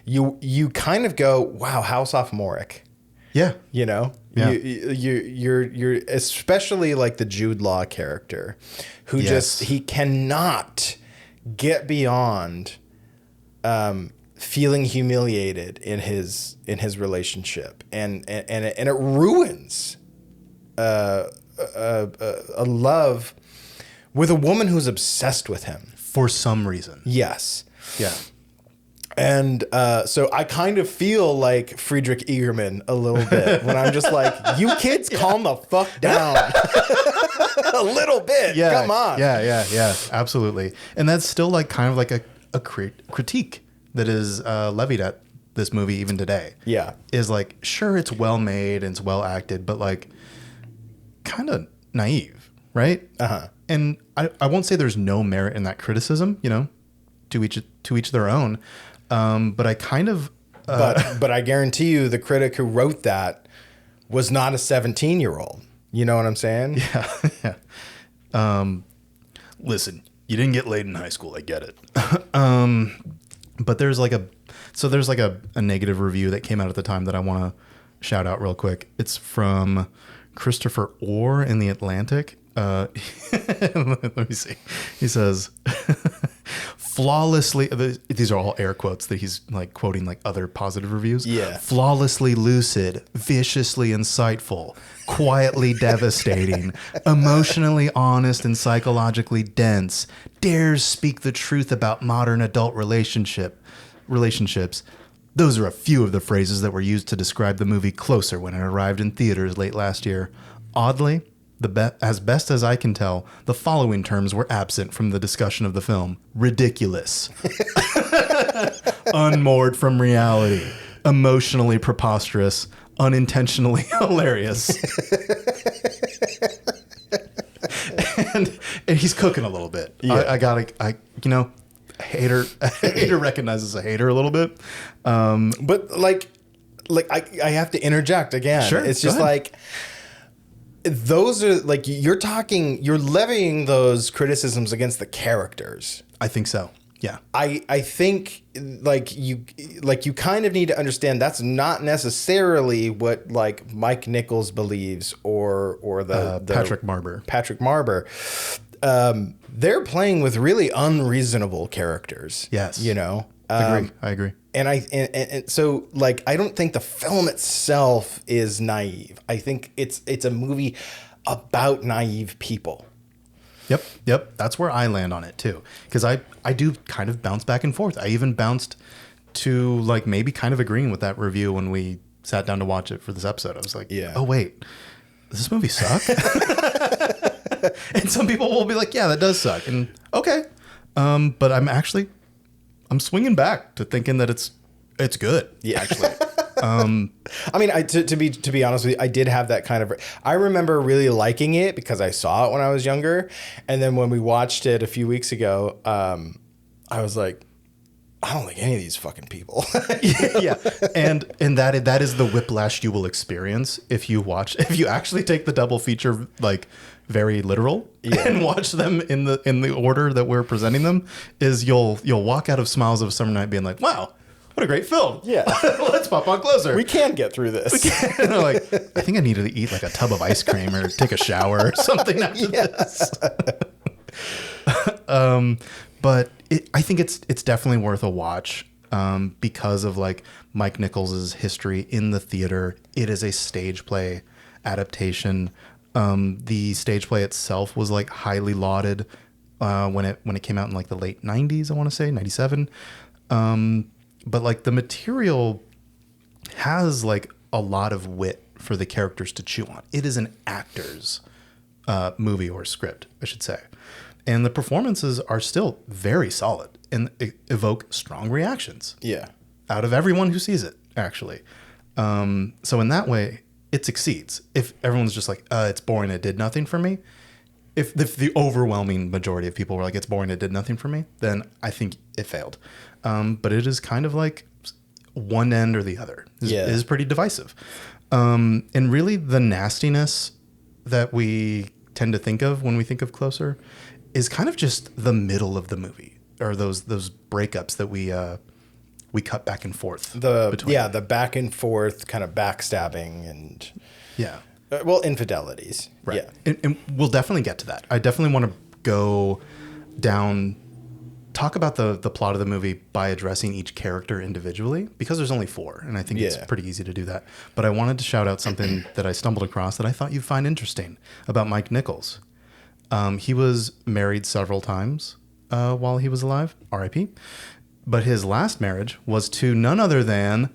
C: you kind of go, wow, how sophomoric.
A: Yeah.
C: You know?
A: Yeah.
C: You're especially like the Jude Law character, who he cannot get beyond feeling humiliated in his relationship, and it ruins a love with a woman who's obsessed with him
A: for some reason.
C: Yes.
A: Yeah.
C: And so I kind of feel like Friedrich Egerman a little bit when I'm just like, you kids, calm the fuck down a little bit.
A: Yeah.
C: Come on.
A: Yeah. Absolutely. And that's still like kind of like a critique that is levied at this movie even today.
C: Yeah.
A: Is like, sure, it's well made and it's well acted, but like kind of naive, right?
C: Uh-huh.
A: And I won't say there's no merit in that criticism, you know, to each their own. But I kind of...
C: but I guarantee you the critic who wrote that was not a 17-year-old. You know what I'm saying?
A: Yeah. Listen, you didn't get laid in high school. I get it. But there's like a negative review that came out at the time that I want to shout out real quick. It's from Christopher Orr in The Atlantic. Let me see. He says, flawlessly, these are all air quotes that he's like quoting like other positive reviews.
C: Yeah.
A: Flawlessly lucid, viciously insightful, quietly devastating, emotionally honest and psychologically dense, dares speak the truth about modern adult relationships. Those are a few of the phrases that were used to describe the movie Closer when it arrived in theaters late last year. Oddly, as best as I can tell, the following terms were absent from the discussion of the film: ridiculous, unmoored from reality, emotionally preposterous, unintentionally hilarious. and he's cooking a little bit.
C: Yeah.
A: Hater recognizes a hater a little bit.
C: But I have to interject again.
A: Sure,
C: It's
A: go
C: just
A: ahead.
C: like, those are like, you're levying those criticisms against the characters.
A: I think so. Yeah.
C: I think like you kind of need to understand that's not necessarily what like Mike Nichols believes or the
A: Patrick Marber.
C: Patrick Marber. They're playing with really unreasonable characters.
A: Yes.
C: You know?
A: I agree.
C: And so like, I don't think the film itself is naive. I think it's a movie about naive people.
A: Yep. That's where I land on it too. Because I do kind of bounce back and forth. I even bounced to like maybe kind of agreeing with that review when we sat down to watch it for this episode. I was like,
C: yeah.
A: Oh wait, does this movie suck? And some people will be like, yeah, that does suck. And okay. But I'm swinging back to thinking that it's good.
C: Yeah.
A: Actually.
C: I mean, to be honest with you, I did have that kind of. I remember really liking it because I saw it when I was younger, and then when we watched it a few weeks ago, I was like, I don't like any of these fucking people.
A: Yeah, and that is the whiplash you will experience if you actually take the double feature like very literal and watch them in the order that we're presenting them. Is you'll walk out of Smiles of a Summer Night being like, wow. What a great film.
C: Yeah.
A: Let's pop on Closer.
C: We can get through this.
A: And they're like, I think I needed to eat like a tub of ice cream or take a shower or something after this. But I think it's definitely worth a watch because of like Mike Nichols' history in the theater. It is a stage play adaptation. The stage play itself was like highly lauded when it came out in like the late 90s, I want to say, 97. But like the material has like a lot of wit for the characters to chew on. It is an actor's movie or script, I should say. And the performances are still very solid and evoke strong reactions.
C: Yeah.
A: Out of everyone who sees it, actually. So in that way, it succeeds. If everyone's just like, it's boring, it did nothing for me. If the overwhelming majority of people were like, it's boring, it did nothing for me, then I think it failed. But it is kind of like one end or the other. It is pretty divisive. And really the nastiness that we tend to think of when we think of Closer is kind of just the middle of the movie, or those breakups that we cut back and forth.
C: The back and forth kind of backstabbing and
A: Yeah.
C: Well, infidelities.
A: Right.
C: Yeah.
A: And we'll definitely get to that. I definitely want to go down, talk about the plot of the movie by addressing each character individually, because there's only 4, and I think it's pretty easy to do that. But I wanted to shout out something that I stumbled across that I thought you'd find interesting about Mike Nichols. He was married several times while he was alive, R.I.P. But his last marriage was to none other than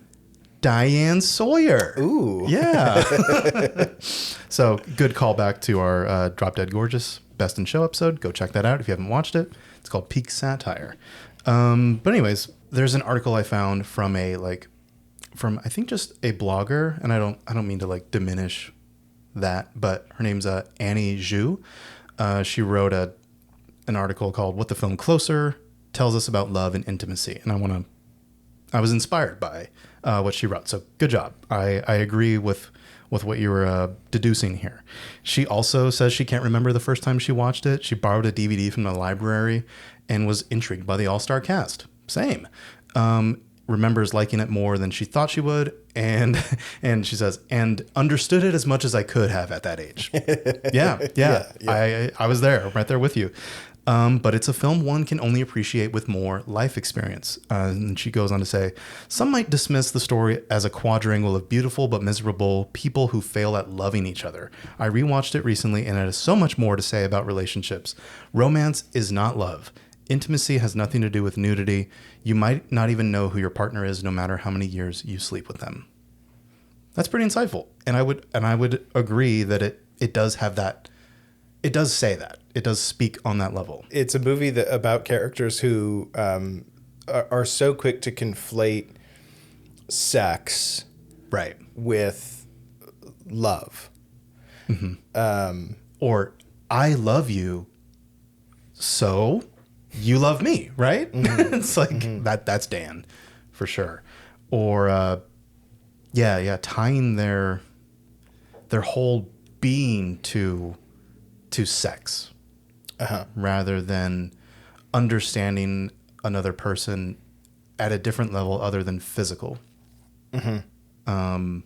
A: Diane Sawyer.
C: Ooh.
A: Yeah. So good callback to our Drop Dead Gorgeous Best in Show episode. Go check that out if you haven't watched it. It's called Peak Satire. But anyways, there's an article I found from I think just a blogger, and I don't mean to like diminish that, but her name's Annie Zhu. She wrote an article called "What the Film Closer Tells Us About Love and Intimacy," and I was inspired by what she wrote. So good job. I agree with what you were deducing here. She also says she can't remember the first time she watched it. She borrowed a DVD from the library and was intrigued by the all-star cast. Same. Remembers liking it more than she thought she would, and she says, and understood it as much as I could have at that age. Yeah. I was there, right there with you. But it's a film one can only appreciate with more life experience. And she goes on to say, some might dismiss the story as a quadrangle of beautiful but miserable people who fail at loving each other. I rewatched it recently, and it has so much more to say about relationships. Romance is not love. Intimacy has nothing to do with nudity. You might not even know who your partner is, no matter how many years you sleep with them. That's pretty insightful. And I would agree that it does have that. It does say that. It does speak on that level.
C: It's a movie about characters who are so quick to conflate sex
A: Right.
C: with love.
A: Mm-hmm. Or I love you, so you love me, right? Mm-hmm. It's like that's Dan for sure. Or tying their whole being to sex, rather than understanding another person at a different level other than physical. Mm-hmm.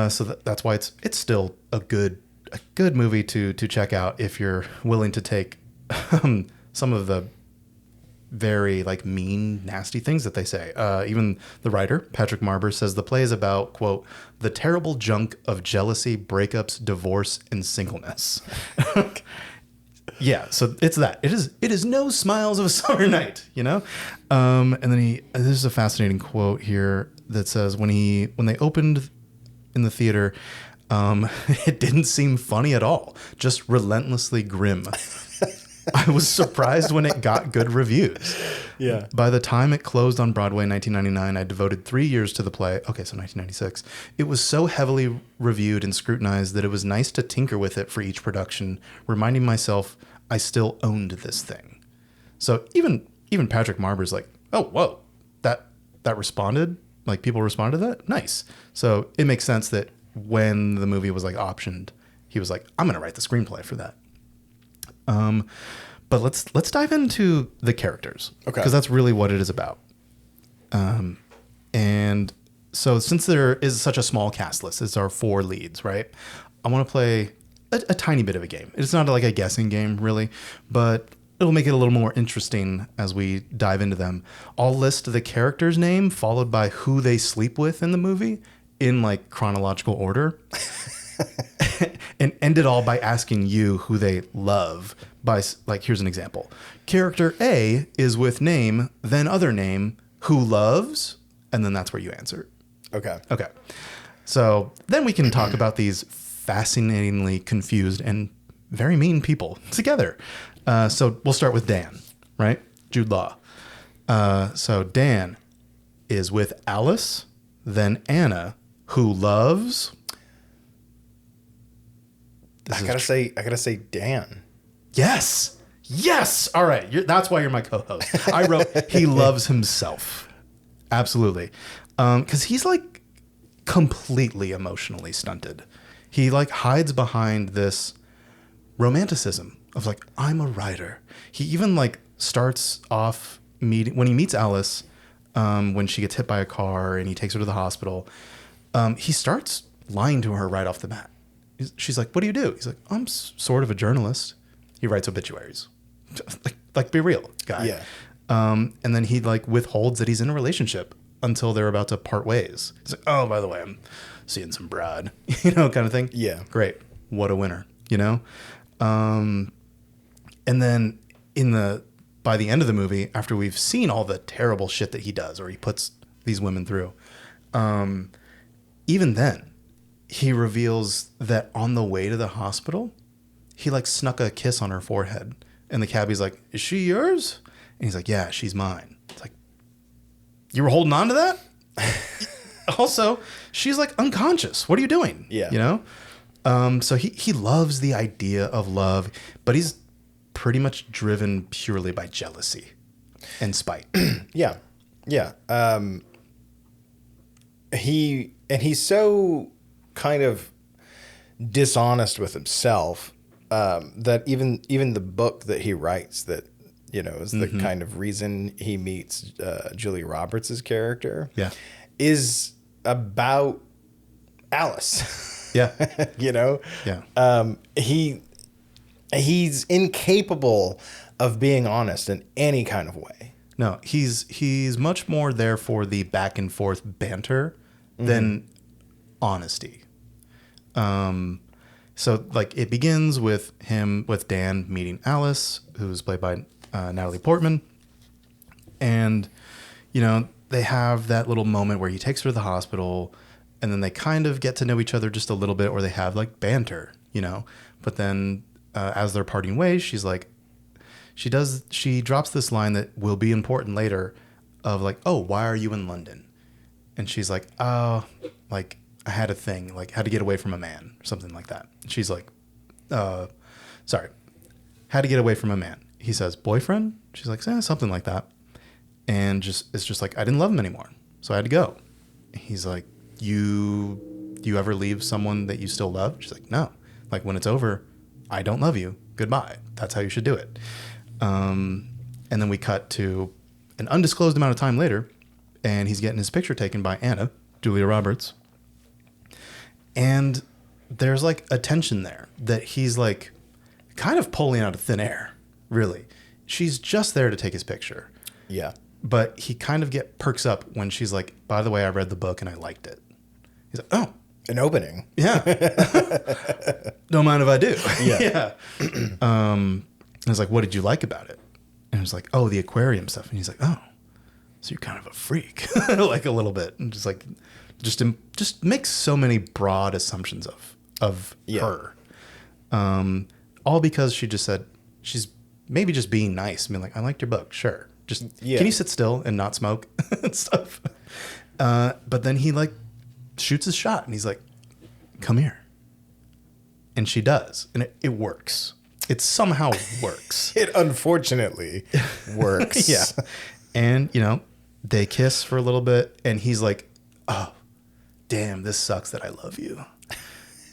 A: So that's why it's still a good movie to check out if you're willing to take some of the very like mean, nasty things that they say. Even the writer, Patrick Marber, says the play is about, quote, the terrible junk of jealousy, breakups, divorce, and singleness. Yeah, so it's that. It is no smiles of a summer night, you know? And then this is a fascinating quote here that says when they opened in the theater, it didn't seem funny at all, just relentlessly grim. I was surprised when it got good reviews.
C: Yeah.
A: By the time it closed on Broadway in 1999, I devoted 3 years to the play. Okay, so 1996. It was so heavily reviewed and scrutinized that it was nice to tinker with it for each production, reminding myself I still owned this thing. So even Patrick Marber's like, oh, whoa, that responded? Like people responded to that? Nice. So it makes sense that when the movie was like optioned, he was like, I'm going to write the screenplay for that. But let's dive into the characters,
C: okay?
A: Because that's really what it is about. And so since there is such a small cast list, it's our 4 leads, right? I want to play a tiny bit of a game. It's not like a guessing game, really, but it'll make it a little more interesting as we dive into them. I'll list the character's name followed by who they sleep with in the movie in like chronological order. And end it all by asking you who they love by, like, here's an example. Character A is with name, then other name, who loves, and then that's where you answer.
C: Okay.
A: So then we can talk about these fascinatingly confused and very mean people together. So we'll start with Dan, right? Jude Law. So Dan is with Alice, then Anna, who loves...
C: I gotta say Dan.
A: Yes. All right. That's why you're my co-host. I wrote he loves himself. Absolutely. Because he's like completely emotionally stunted. He like hides behind this romanticism of like, I'm a writer. He even like starts off when he meets Alice, when she gets hit by a car and he takes her to the hospital. He starts lying to her right off the bat. She's like, what do you do? He's like, I'm sort of a journalist. He writes obituaries. Like be real, guy.
C: Yeah.
A: And then he like withholds that he's in a relationship until they're about to part ways. He's like, oh, by the way, I'm seeing some broad, kind of thing.
C: Yeah.
A: Great. What a winner, And then by the end of the movie, after we've seen all the terrible shit that he does or he puts these women through, even then, he reveals that on the way to the hospital, he like snuck a kiss on her forehead. And the cabbie's like, is she yours? And he's like, yeah, she's mine. It's like, you were holding on to that? Also, she's like unconscious. What are you doing?
C: Yeah.
A: So he loves the idea of love, but he's pretty much driven purely by jealousy and spite.
C: Yeah. Yeah. He's so kind of dishonest with himself that even the book that he writes that is the kind of reason he meets Julia Roberts' character is about Alice.
A: Yeah.
C: Yeah. He's incapable of being honest in any kind of way.
A: No, he's much more there for the back and forth banter than honesty. So like it begins with Dan meeting Alice, who's played by Natalie Portman. And, they have that little moment where he takes her to the hospital and then they kind of get to know each other just a little bit, or they have like banter, but then as they're parting ways, she's like, she drops this line that will be important later of like, oh, why are you in London? And she's like, oh, like I had a thing, like had to get away from a man or something like that. She's like, sorry, had to get away from a man. He says, boyfriend? She's like, something like that. And it's just like, I didn't love him anymore, so I had to go. He's like, do you ever leave someone that you still love? She's like, no. Like when it's over, I don't love you. Goodbye. That's how you should do it. And then we cut to an undisclosed amount of time later, and he's getting his picture taken by Anna, Julia Roberts. And there's like a tension there that he's like kind of pulling out of thin air, really. She's just there to take his picture.
C: Yeah.
A: But he kind of perks up when she's like, by the way, I read the book and I liked it. He's like, oh.
C: An opening.
A: Yeah. Don't mind if I do.
C: Yeah.
A: Yeah. I was like, what did you like about it? And I was like, oh, the aquarium stuff. And he's like, oh, so you're kind of a freak. Like a little bit. And just like, just makes so many broad assumptions of her. All because she just said, she's maybe just being nice. I mean, like, I liked your book. Sure. Just, can you sit still and not smoke and stuff? But then he like shoots his shot and he's like, come here. And she does. And it works. It somehow works.
C: It unfortunately works.
A: Yeah. And, they kiss for a little bit and he's like, oh, damn, this sucks that I love you.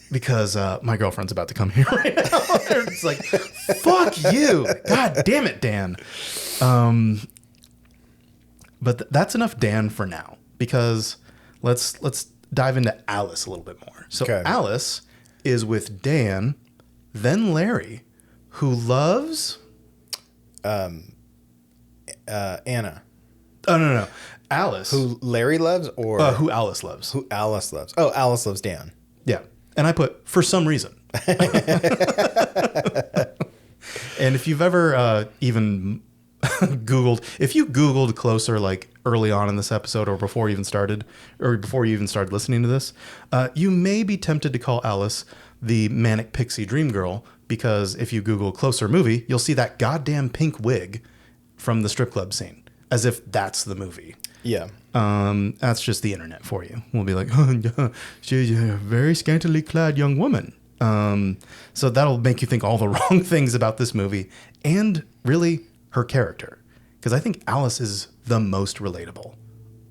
A: Because my girlfriend's about to come here right now. It's like, fuck you. God damn it, Dan. But that's enough Dan for now. Because let's dive into Alice a little bit more. So Alice is with Dan, then Larry, who loves
C: Anna.
A: Oh, no. Alice.
C: Who Larry loves or
A: who Alice loves.
C: Who Alice loves. Oh, Alice loves Dan.
A: Yeah. And I put, for some reason. And if you've ever even Googled, if you Googled closer, like early on in this episode or before you even started listening to this, you may be tempted to call Alice the manic pixie dream girl, because if you Google closer movie, you'll see that goddamn pink wig from the strip club scene, as if that's the movie.
C: Yeah.
A: That's just the internet for you. We'll be like, oh, she's a very scantily clad young woman. So that'll make you think all the wrong things about this movie and really her character. Because I think Alice is the most relatable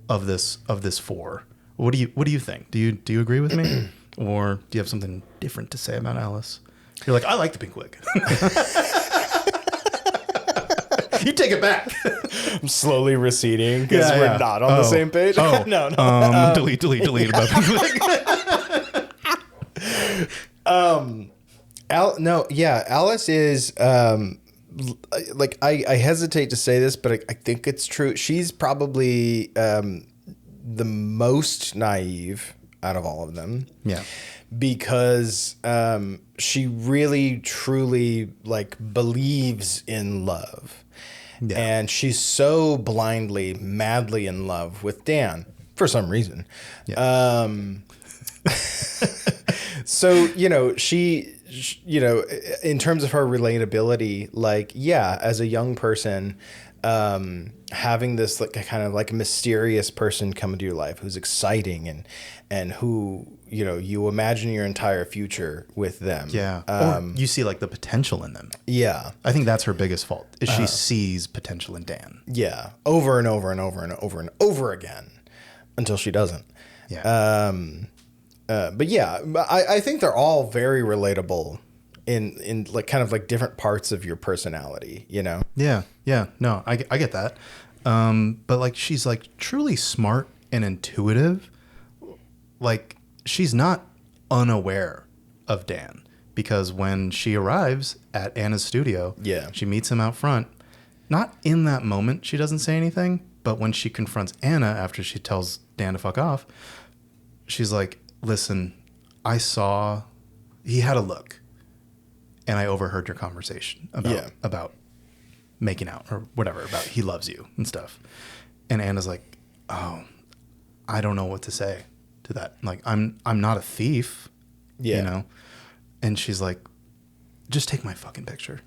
A: of this four. What do you think? Do you agree with me? Or do you have something different to say about Alice? You're like, I like the pink wig. You take it back.
C: I'm slowly receding because we're not on the same page.
A: Oh,
C: no.
A: Delete about pink wig.
C: no, yeah, Alice is like I hesitate to say this, but I think it's true. She's probably the most naive out of all of them.
A: Yeah.
C: Because she really truly like believes in love.
A: Yeah.
C: And she's so blindly, madly in love with Dan for some reason.
A: Yeah.
C: So, you know, she, you know, in terms of her relatability, like, yeah, as a young person, having this like kind of like mysterious person come into your life who's exciting and who, you know, you imagine your entire future with them.
A: Yeah. Or you see like the potential in them.
C: Yeah.
A: I think that's her biggest fault is she sees potential in Dan.
C: Yeah. Over and over and over and over and over again until she doesn't.
A: Yeah.
C: But yeah, I think they're all very relatable in like kind of like different parts of your personality, you know?
A: Yeah. Yeah. No, I get that. But like she's like truly smart and intuitive. Like she's not unaware of Dan because when she arrives at Anna's studio,
C: Yeah.
A: she meets him out front. Not in that moment, she doesn't say anything, but when she confronts Anna after she tells Dan to fuck off, she's like, listen, I saw he had a look and I overheard your conversation about making out or whatever, about he loves you and stuff. And Anna's like, oh, I don't know what to say to that. Like, I'm not a thief,
C: Yeah.
A: you know? And she's like, just take my fucking picture.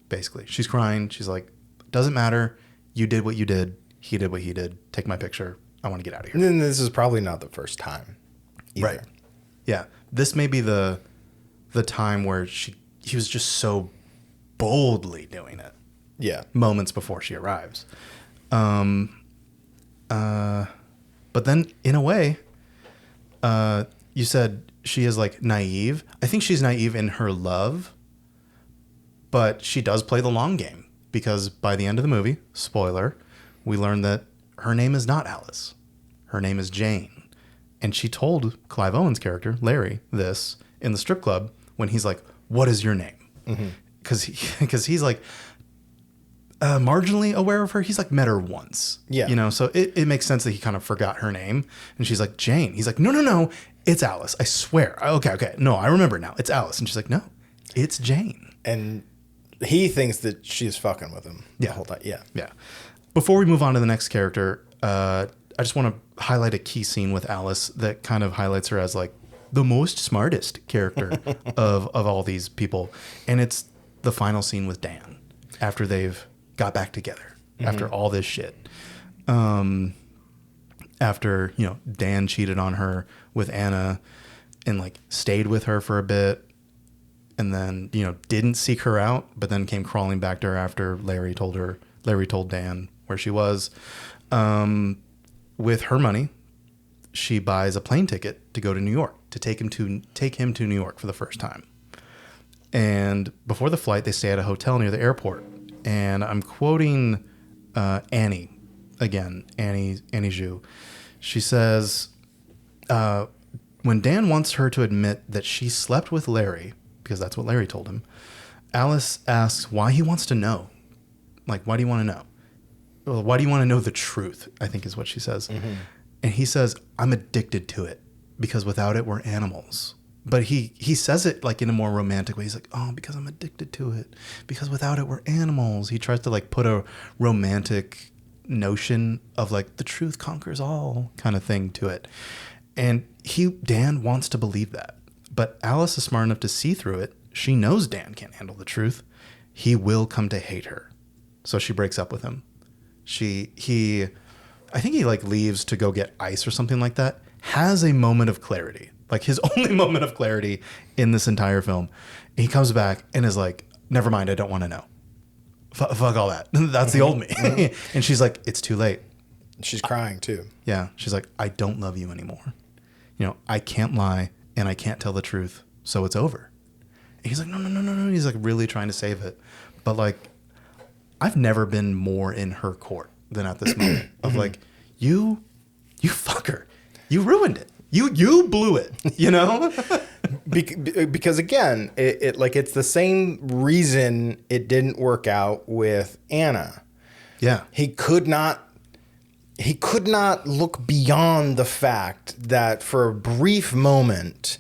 A: Basically, she's crying. She's like, doesn't matter. You did what you did. He did what he did. Take my picture. I want to get out of here.
C: And then this is probably not the first time either.
A: Right. Yeah. This may be the time where he was just so boldly doing it.
C: Yeah.
A: Moments before she arrives. But then in a way, you said she is like naive. I think she's naive in her love, but she does play the long game because by the end of the movie, spoiler, we learn that her name is not Alice. Her name is Jane. And she told Clive Owen's character, Larry, this in the strip club when he's like, what is your name? Because he's like marginally aware of her. He's like met her once.
C: Yeah.
A: You know, so it makes sense that he kind of forgot her name. And she's like, Jane. He's like, no, it's Alice. I swear. Okay. No, I remember now. It's Alice. And she's like, no, it's Jane.
C: And he thinks that she's fucking with him the whole time. Yeah.
A: Yeah. Before we move on to the next character, I just want to highlight a key scene with Alice that kind of highlights her as like the most smartest character of all these people. And it's the final scene with Dan after they've got back together after all this shit. After, you know, Dan cheated on her with Anna and like stayed with her for a bit and then, you know, didn't seek her out, but then came crawling back to her after Larry told Dan where she was. With her money, she buys a plane ticket to go to New York to take him to New York for the first time. And before the flight, they stay at a hotel near the airport. And I'm quoting Annie again, Annie Zhu. She says, when Dan wants her to admit that she slept with Larry, because that's what Larry told him, Alice asks why he wants to know. Like, why do you want to know? Well, why do you want to know the truth? I think is what she says. And he says, I'm addicted to it because without it, we're animals. But he says it like in a more romantic way. He's like, oh, because I'm addicted to it. Because without it, we're animals. He tries to like put a romantic notion of like the truth conquers all kind of thing to it. And Dan wants to believe that. But Alice is smart enough to see through it. She knows Dan can't handle the truth. He will come to hate her. So she breaks up with him. I think he like leaves to go get ice or something like that. Has a moment of clarity. Like his only moment of clarity in this entire film. He comes back and is like, never mind, I don't want to know. Fuck all that. That's the old me. And she's like, it's too late.
C: She's crying too.
A: Yeah. She's like, I don't love you anymore. You know, I can't lie and I can't tell the truth. So it's over. And he's like, no. He's like really trying to save it. But like, I've never been more in her court than at this moment of like, you fucker. You ruined it. You blew it, you know?
C: Because again, it's the same reason it didn't work out with Anna.
A: Yeah.
C: He could not look beyond the fact that for a brief moment,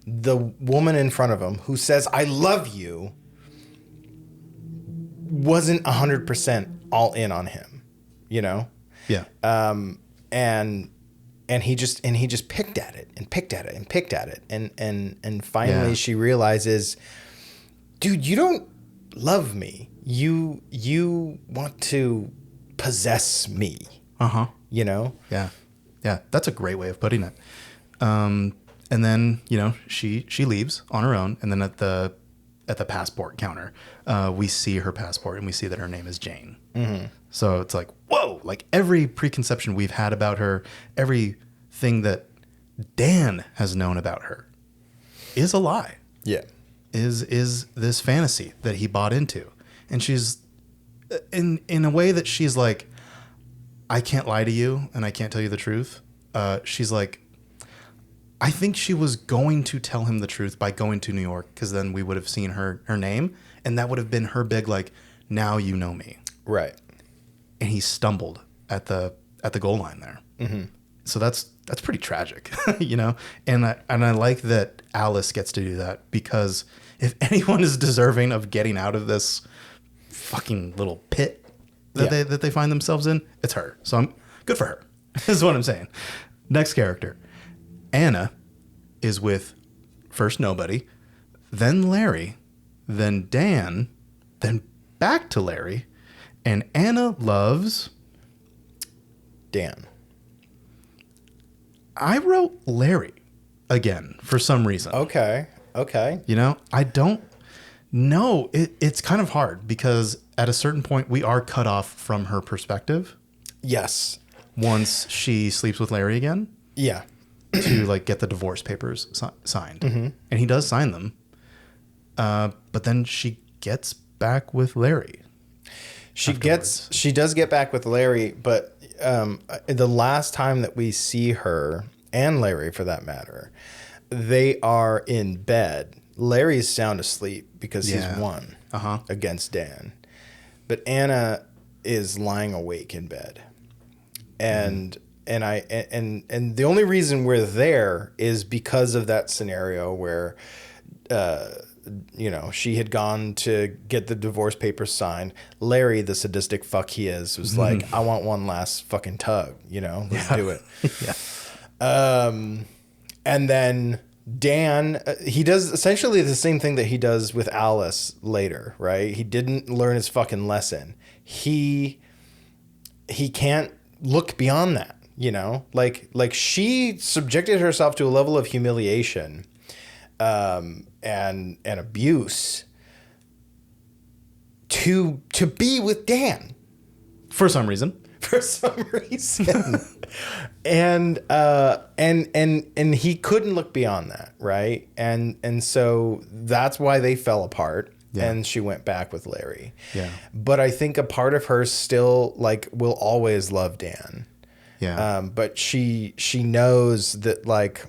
C: the woman in front of him who says, "I love you," wasn't 100% all in on him, you know?
A: Yeah.
C: And he just picked at it and picked at it and picked at it. And finally she realizes, dude, you don't love me. You want to possess me.
A: Uh-huh.
C: You know?
A: Yeah. Yeah. That's a great way of putting it. And then, you know, she leaves on her own. And then at the passport counter, we see her passport and we see that her name is Jane. Mm-hmm. So it's like, whoa, like every preconception we've had about her, everything that Dan has known about her is a lie.
C: Yeah.
A: Is this fantasy that he bought into. And she's in a way that she's like, I can't lie to you and I can't tell you the truth. She's like, I think she was going to tell him the truth by going to New York, because then we would have seen her name, and that would have been her big, like, now you know me.
C: Right.
A: And he stumbled at the goal line there. Mm-hmm. So that's pretty tragic, you know? And I like that Alice gets to do that, because if anyone is deserving of getting out of this fucking little pit that they find themselves in, it's her. So I'm good for her, is what I'm saying. Next character. Anna is with first nobody, then Larry, then Dan, then back to Larry, and Anna loves
C: Dan.
A: I wrote Larry again for some reason.
C: Okay.
A: You know, I don't know. It's kind of hard because at a certain point we are cut off from her perspective.
C: Yes.
A: Once she sleeps with Larry again.
C: Yeah.
A: To like get the divorce papers signed. Mm-hmm. And he does sign them. But then she gets back with Larry.
C: She does get back with Larry, but the last time that we see her, and Larry for that matter, they are in bed. Larry's sound asleep because he's won against Dan. But Anna is lying awake in bed. And the only reason we're there is because of that scenario where you know, she had gone to get the divorce papers signed. Larry, the sadistic fuck he is, was like, I want one last fucking tug, you know, let's do it. Yeah. And then Dan, he does essentially the same thing that he does with Alice later, right? He didn't learn his fucking lesson. He can't look beyond that, you know? Like she subjected herself to a level of humiliation and abuse to be with Dan
A: for some reason.
C: And he couldn't look beyond that, right? And so that's why they fell apart. Yeah. And she went back with Larry. Yeah. But I think a part of her still like will always love Dan. Yeah. But she knows that like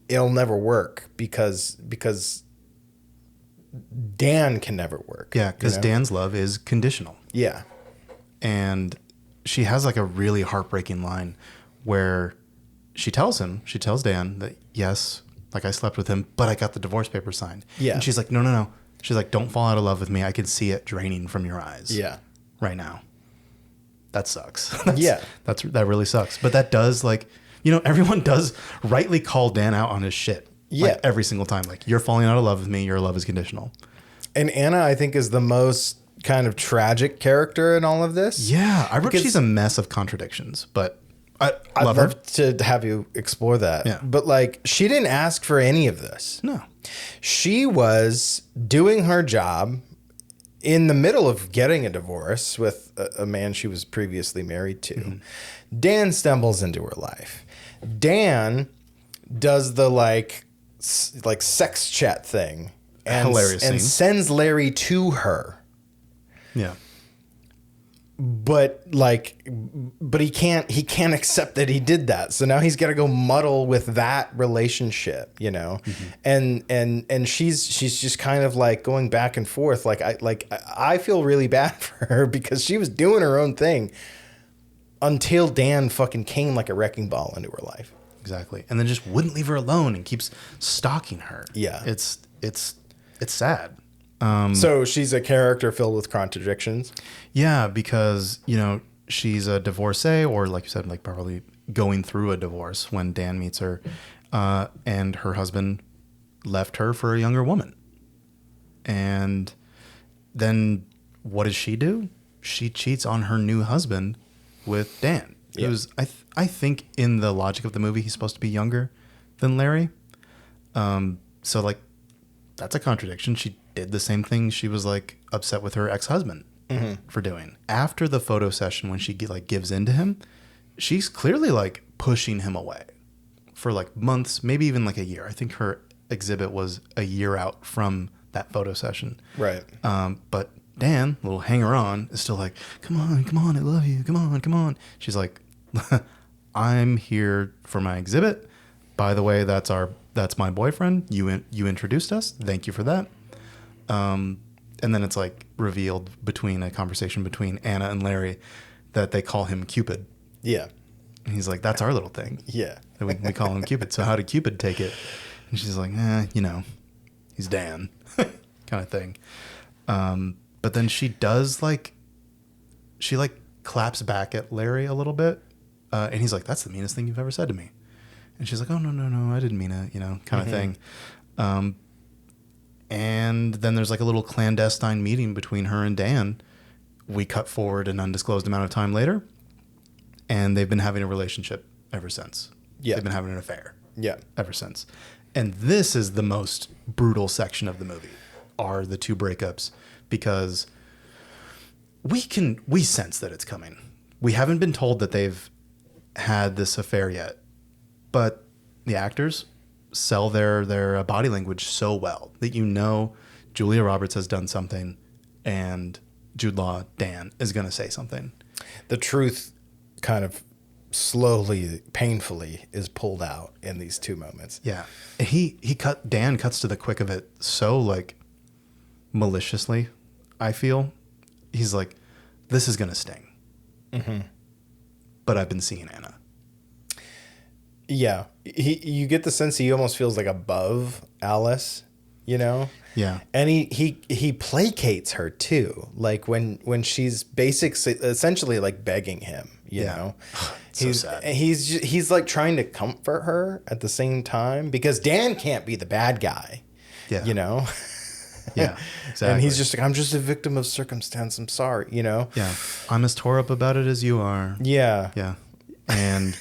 C: it'll never work because Dan can never work.
A: Yeah, because Dan's love is conditional.
C: Yeah.
A: And she has like a really heartbreaking line where she tells Dan that, yes, like I slept with him, but I got the divorce papers signed. Yeah. And she's like, no. She's like, don't fall out of love with me. I can see it draining from your eyes. Yeah. Right now. That sucks. That really sucks. But that does like, you know, everyone does rightly call Dan out on his shit. Yeah. Like, every single time. Like, you're falling out of love with me. Your love is conditional.
C: And Anna, I think, is the most kind of tragic character in all of this.
A: Yeah. I wrote she's a mess of contradictions, but I'd
C: love to have you explore that. Yeah. But like, she didn't ask for any of this. No. She was doing her job in the middle of getting a divorce with a man she was previously married to. Mm-hmm. Dan stumbles into her life. Dan does the like sex chat thing and sends Larry to her. Yeah. but he can't accept that he did that. So now he's got to go muddle with that relationship, you know? And she's just kind of like going back and forth. I feel really bad for her because she was doing her own thing until Dan fucking came like a wrecking ball into her life.
A: Exactly. And then just wouldn't leave her alone and keeps stalking her.
C: Yeah.
A: It's sad.
C: So she's a character filled with contradictions.
A: Yeah, because, you know, she's a divorcee, or like you said, like probably going through a divorce when Dan meets her, and her husband left her for a younger woman. And then what does she do? She cheats on her new husband with Dan, who's, I think in the logic of the movie, he's supposed to be younger than Larry. So like, that's a contradiction. She did the same thing she was like upset with her ex-husband for doing. After the photo session, when she gives into him, she's clearly like pushing him away for like months, maybe even like a year. I think her exhibit was a year out from that photo session.
C: Right.
A: But Dan, little hanger on, is still like, come on, I love you. Come on. She's like, I'm here for my exhibit. By the way, that's my boyfriend. You introduced us. Thank you for that. And then it's like revealed between a conversation between Anna and Larry that they call him Cupid.
C: Yeah.
A: And he's like, that's our little thing.
C: Yeah.
A: We call him Cupid. So how did Cupid take it? And she's like, you know, he's Dan kind of thing. But then she does she claps back at Larry a little bit. And he's like, that's the meanest thing you've ever said to me. And she's like, oh, no, I didn't mean it, you know, kind of thing. And then there's like a little clandestine meeting between her and Dan. We cut forward an undisclosed amount of time later, and they've been having a relationship ever since.
C: Yeah.
A: They've been having an affair.
C: Yeah.
A: Ever since. And this is the most brutal section of the movie, are the two breakups, because we sense that it's coming. We haven't been told that they've had this affair yet, but the actors sell their body language so well that you know Julia Roberts has done something and Jude Law, Dan, is going to say something.
C: The truth kind of slowly, painfully is pulled out in these two moments.
A: Yeah. Dan cuts to the quick of it so like maliciously, I feel. He's like, this is going to sting. But I've been seeing Anna.
C: Yeah. You get the sense he almost feels like above Alice, you know?
A: Yeah.
C: And he placates her too. Like when she's essentially like begging him, you know?
A: So sad.
C: He's like trying to comfort her at the same time because Dan can't be the bad guy.
A: Yeah.
C: You know?
A: Yeah, exactly.
C: And he's just like, I'm just a victim of circumstance. I'm sorry, you know?
A: Yeah. I'm as tore up about it as you are.
C: Yeah.
A: Yeah. And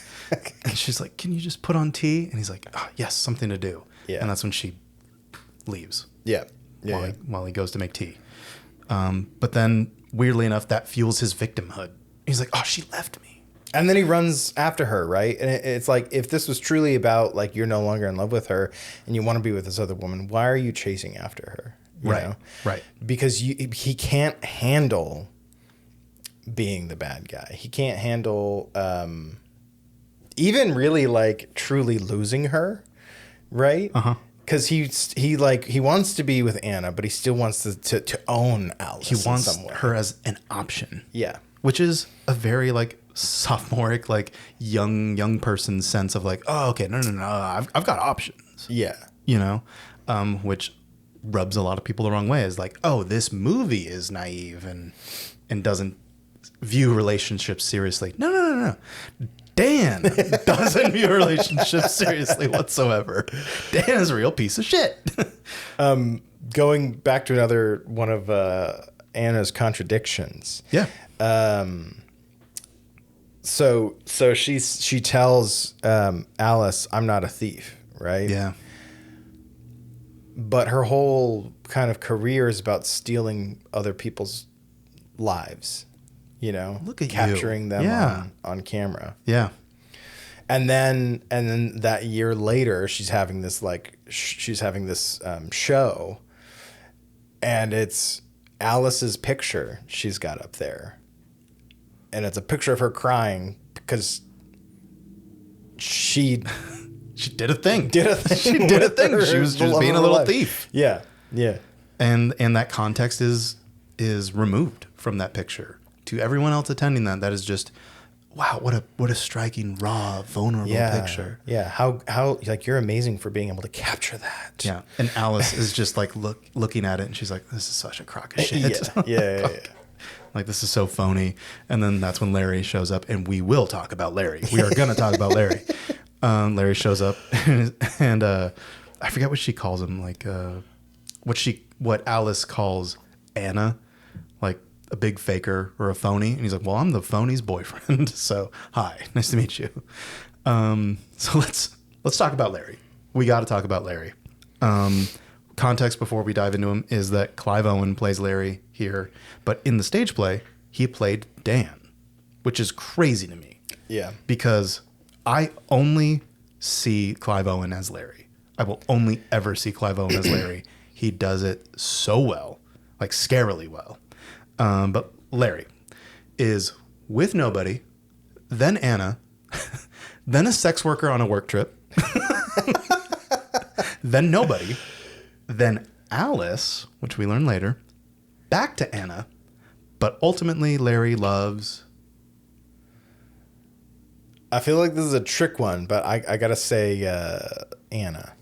A: she's like, can you just put on tea? And he's like, oh, yes, something to do.
C: Yeah.
A: And that's when she leaves.
C: Yeah.
A: While he goes to make tea. But then, weirdly enough, that fuels his victimhood. He's like, oh, she left me.
C: And then he runs after her, right? And it's like, if this was truly about, like, you're no longer in love with her and you want to be with this other woman, why are you chasing after her? You know?
A: Right.
C: Because he can't handle being the bad guy. He can't handle even really, like, truly losing her, right? Because he wants to be with Anna, but he still wants to own Alice.
A: He wants
C: somewhere.
A: her as an option.
C: Yeah.
A: Which is a very, like, sophomoric, like, young person sense of, like, oh, okay, no, I've got options.
C: Yeah.
A: You know? Which rubs a lot of people the wrong way, is like, oh, this movie is naive and doesn't view relationships seriously. No. Dan doesn't view relationships seriously whatsoever. Dan is a real piece of shit.
C: Going back to another one of Anna's contradictions.
A: Yeah.
C: So she tells Alice, I'm not a thief, right?
A: Yeah.
C: But her whole kind of career is about stealing other people's lives, you know?
A: Look at
C: capturing
A: you.
C: them
A: Yeah.
C: on camera.
A: Yeah.
C: And then that year later, she's having this show, and it's Alice's picture she's got up there, and it's a picture of her crying because she
A: did a thing.
C: did a thing.
A: She did a thing. She was just being a little thief.
C: Yeah. Yeah.
A: And that context is removed from that picture. To everyone else attending that is just, wow, what a striking, raw, vulnerable picture.
C: Yeah. How like you're amazing for being able to capture that.
A: Yeah. And Alice is just like looking at it and she's like, this is such a crock of shit.
C: Yeah.
A: Like, this is so phony. And then that's when Larry shows up, and we will talk about Larry. We are going to talk about Larry. Larry shows up and I forget what she calls him. Like, what Alice calls Anna, like a big faker or a phony. And he's like, well, I'm the phony's boyfriend. So hi, nice to meet you. So let's talk about Larry. We got to talk about Larry. Context before we dive into him is that Clive Owen plays Larry here, but in the stage play, he played Dan, which is crazy to me.
C: Yeah.
A: Because I only see Clive Owen as Larry. I will only ever see Clive Owen as Larry. He does it so well, like scarily well. But Larry is with nobody, then Anna, then a sex worker on a work trip, then nobody, then Alice, which we learn later, back to Anna, but ultimately Larry loves...
C: I feel like this is a trick one, but I gotta say Anna.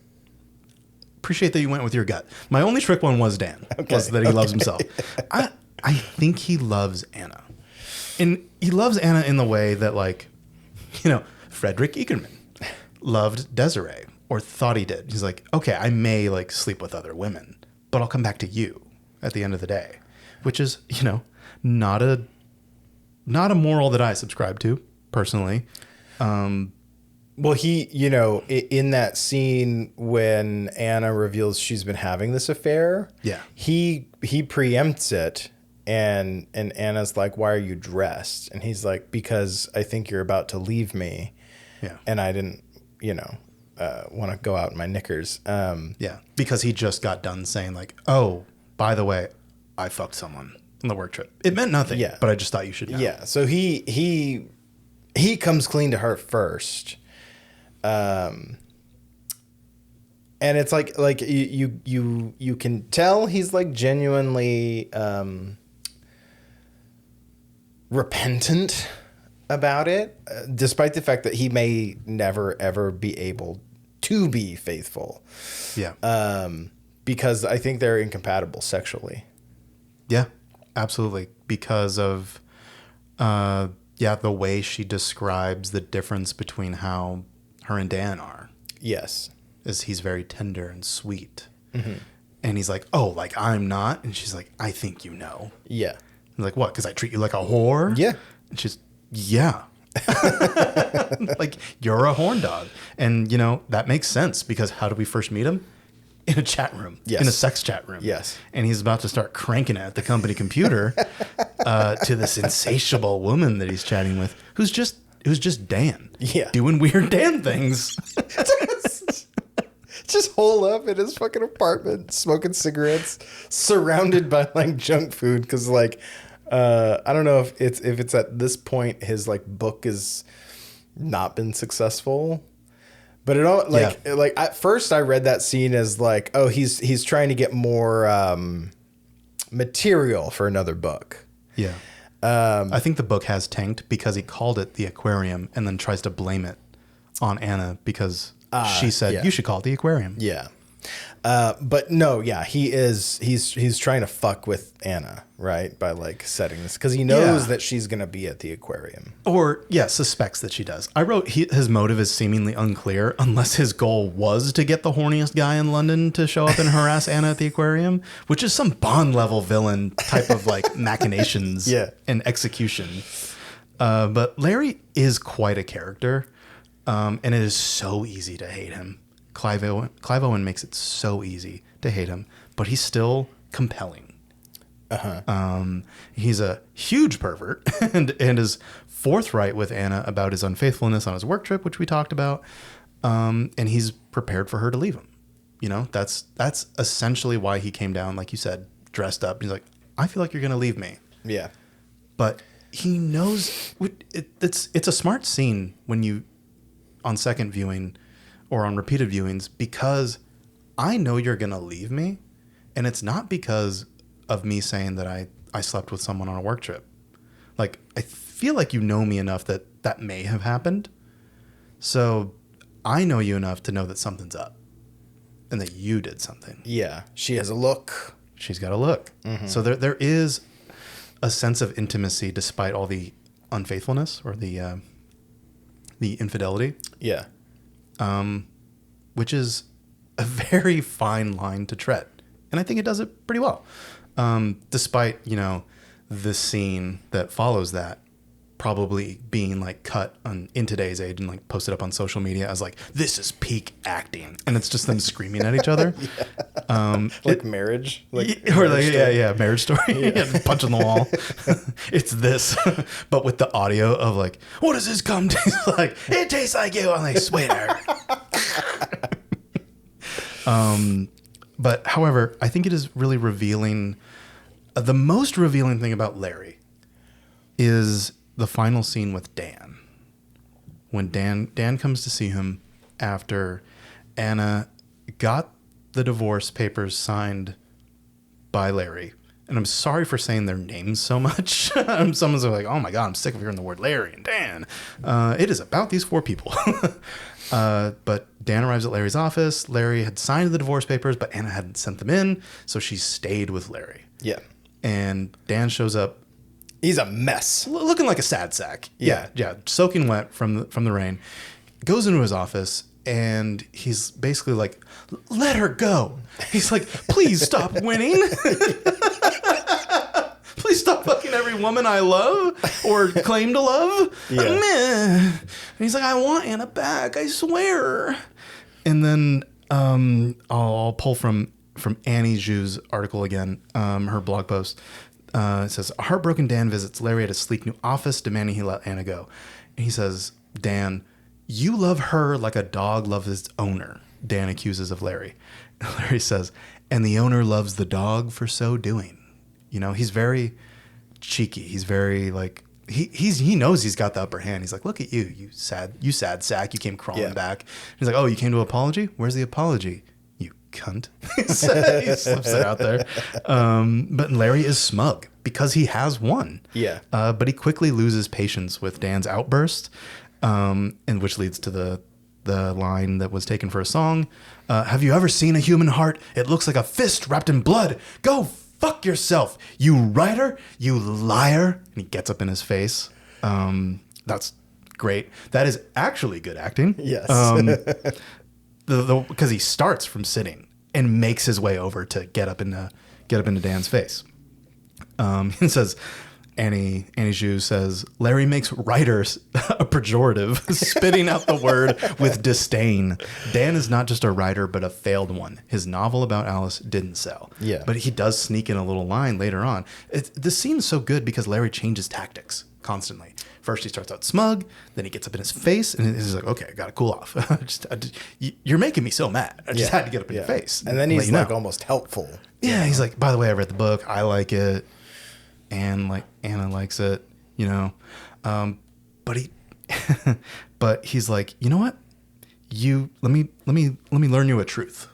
A: Appreciate that you went with your gut. My only trick one was Dan, was that he loves himself. I think he loves Anna. And he loves Anna in the way that, like, Frederick Ekerman loved Desiree, or thought he did. He's like, okay, I may like sleep with other women, but I'll come back to you at the end of the day, which is, not a moral that I subscribe to personally.
C: Well, he, in that scene when Anna reveals she's been having this affair, he preempts it, and Anna's like, "Why are you dressed?" And he's like, "Because I think you're about to leave me."
A: Yeah.
C: And I didn't, want to go out in my knickers.
A: Yeah. Because he just got done saying like, "Oh, by the way, I fucked someone on the work trip. It meant nothing, but I just thought you should know."
C: Yeah. So he comes clean to her first. And it's like you can tell he's like genuinely repentant about it, despite the fact that he may never ever be able to be faithful.
A: Yeah.
C: Because I think they're incompatible sexually.
A: Yeah, absolutely. Because of the way she describes the difference between how her and Dan are.
C: Yes.
A: Is he's very tender and sweet. Mm-hmm. And he's like, oh, like I'm not? And she's like, I think you know.
C: Yeah.
A: He's like, what? Because I treat you like a whore?
C: Yeah.
A: And she's, yeah. Like, you're a horn dog. And, that makes sense because how did we first meet him? In a chat room.
C: Yes.
A: In a sex chat room.
C: Yes.
A: And he's about to start cranking it at the company computer to this insatiable woman that he's chatting with who's just Dan.
C: Yeah.
A: Doing weird Dan things.
C: Just hole up in his fucking apartment, smoking cigarettes, surrounded by like junk food. Because like, I don't know if it's at this point his like book has not been successful, but it all like at first I read that scene as like, oh, he's trying to get more material for another book.
A: Yeah. I think the book has tanked because he called it The Aquarium and then tries to blame it on Anna because she said, you should call it The Aquarium.
C: Yeah. But no, yeah, he's trying to fuck with Anna, right? By like setting this, because he knows that she's going to be at the aquarium.
A: Or, suspects that she does. I wrote his motive is seemingly unclear unless his goal was to get the horniest guy in London to show up and harass Anna at the aquarium, which is some Bond level villain type of like machinations and execution. But Larry is quite a character, and it is so easy to hate him. Clive Owen makes it so easy to hate him, but he's still compelling. He's a huge pervert and is forthright with Anna about his unfaithfulness on his work trip, which we talked about. And he's prepared for her to leave him. That's essentially why he came down, like you said, dressed up. He's like, I feel like you're going to leave me.
C: Yeah.
A: But he knows it's a smart scene when you on second viewing or on repeated viewings, because I know you're gonna leave me, and it's not because of me saying that I slept with someone on a work trip. Like, I feel like you know me enough that may have happened, so I know you enough to know that something's up and that you did something.
C: Yeah, she has a look.
A: She's got a look. Mm-hmm. So there is a sense of intimacy despite all the unfaithfulness or the infidelity.
C: Yeah.
A: Which is a very fine line to tread. And I think it does it pretty well. Despite, the scene that follows that probably being like cut in today's age and like posted up on social media as like, this is peak acting. And it's just them screaming at each other.
C: Like marriage.
A: Marriage Story. Yeah. Punching the wall. It's this, but with the audio of like, what does this cum taste like? It tastes like you. I'm like, sweetheart. But however, I think it is really revealing. The most revealing thing about Larry is the final scene with Dan. When Dan comes to see him after Anna got the divorce papers signed by Larry. And I'm sorry for saying their names so much. Someone's like, oh my God, I'm sick of hearing the word Larry and Dan. It is about these four people. But Dan arrives at Larry's office. Larry had signed the divorce papers, but Anna hadn't sent them in. So she stayed with Larry.
C: Yeah.
A: And Dan shows up.
C: He's a mess.
A: Looking like a sad sack.
C: Yeah.
A: Yeah. Soaking wet from the rain. Goes into his office and he's basically like, let her go. He's like, please stop winning. Please stop fucking every woman I love or claim to love.
C: Yeah.
A: And he's like, I want Anna back. I swear. And then I'll pull from Annie Zhu's article again, her blog post. It says, a heartbroken Dan visits Larry at a sleek new office, demanding he let Anna go. And he says, Dan, you love her like a dog loves its owner, Dan accuses of Larry. And Larry says, and the owner loves the dog for so doing. He's very cheeky. He's very like, he knows he's got the upper hand. He's like, look at you sad sack. You came crawling back. He's like, oh, you came to apology? Where's the apology? You cunt. He slips it out there. But Larry is smug because he has won.
C: Yeah.
A: But he quickly loses patience with Dan's outburst, and which leads to the line that was taken for a song. Have you ever seen a human heart? It looks like a fist wrapped in blood. Go fuck yourself, you writer, you liar. And he gets up in his face. That's great. That is actually good acting.
C: Yes.
A: Because he starts from sitting and makes his way over to get up into Dan's face. He says, Annie Zhu says, Larry makes writers a pejorative, spitting out the word with disdain. Dan is not just a writer, but a failed one. His novel about Alice didn't sell.
C: Yeah.
A: But he does sneak in a little line later on. This scene's so good because Larry changes tactics constantly. First, he starts out smug. Then he gets up in his face, and he's like, okay, I got to cool off. You're making me so mad. I just had to get up in your face.
C: And then he's like almost helpful.
A: Yeah, he's like, by the way, I read the book. I like it. And like Anna likes it, but but he's like, you know what? Let me learn you a truth.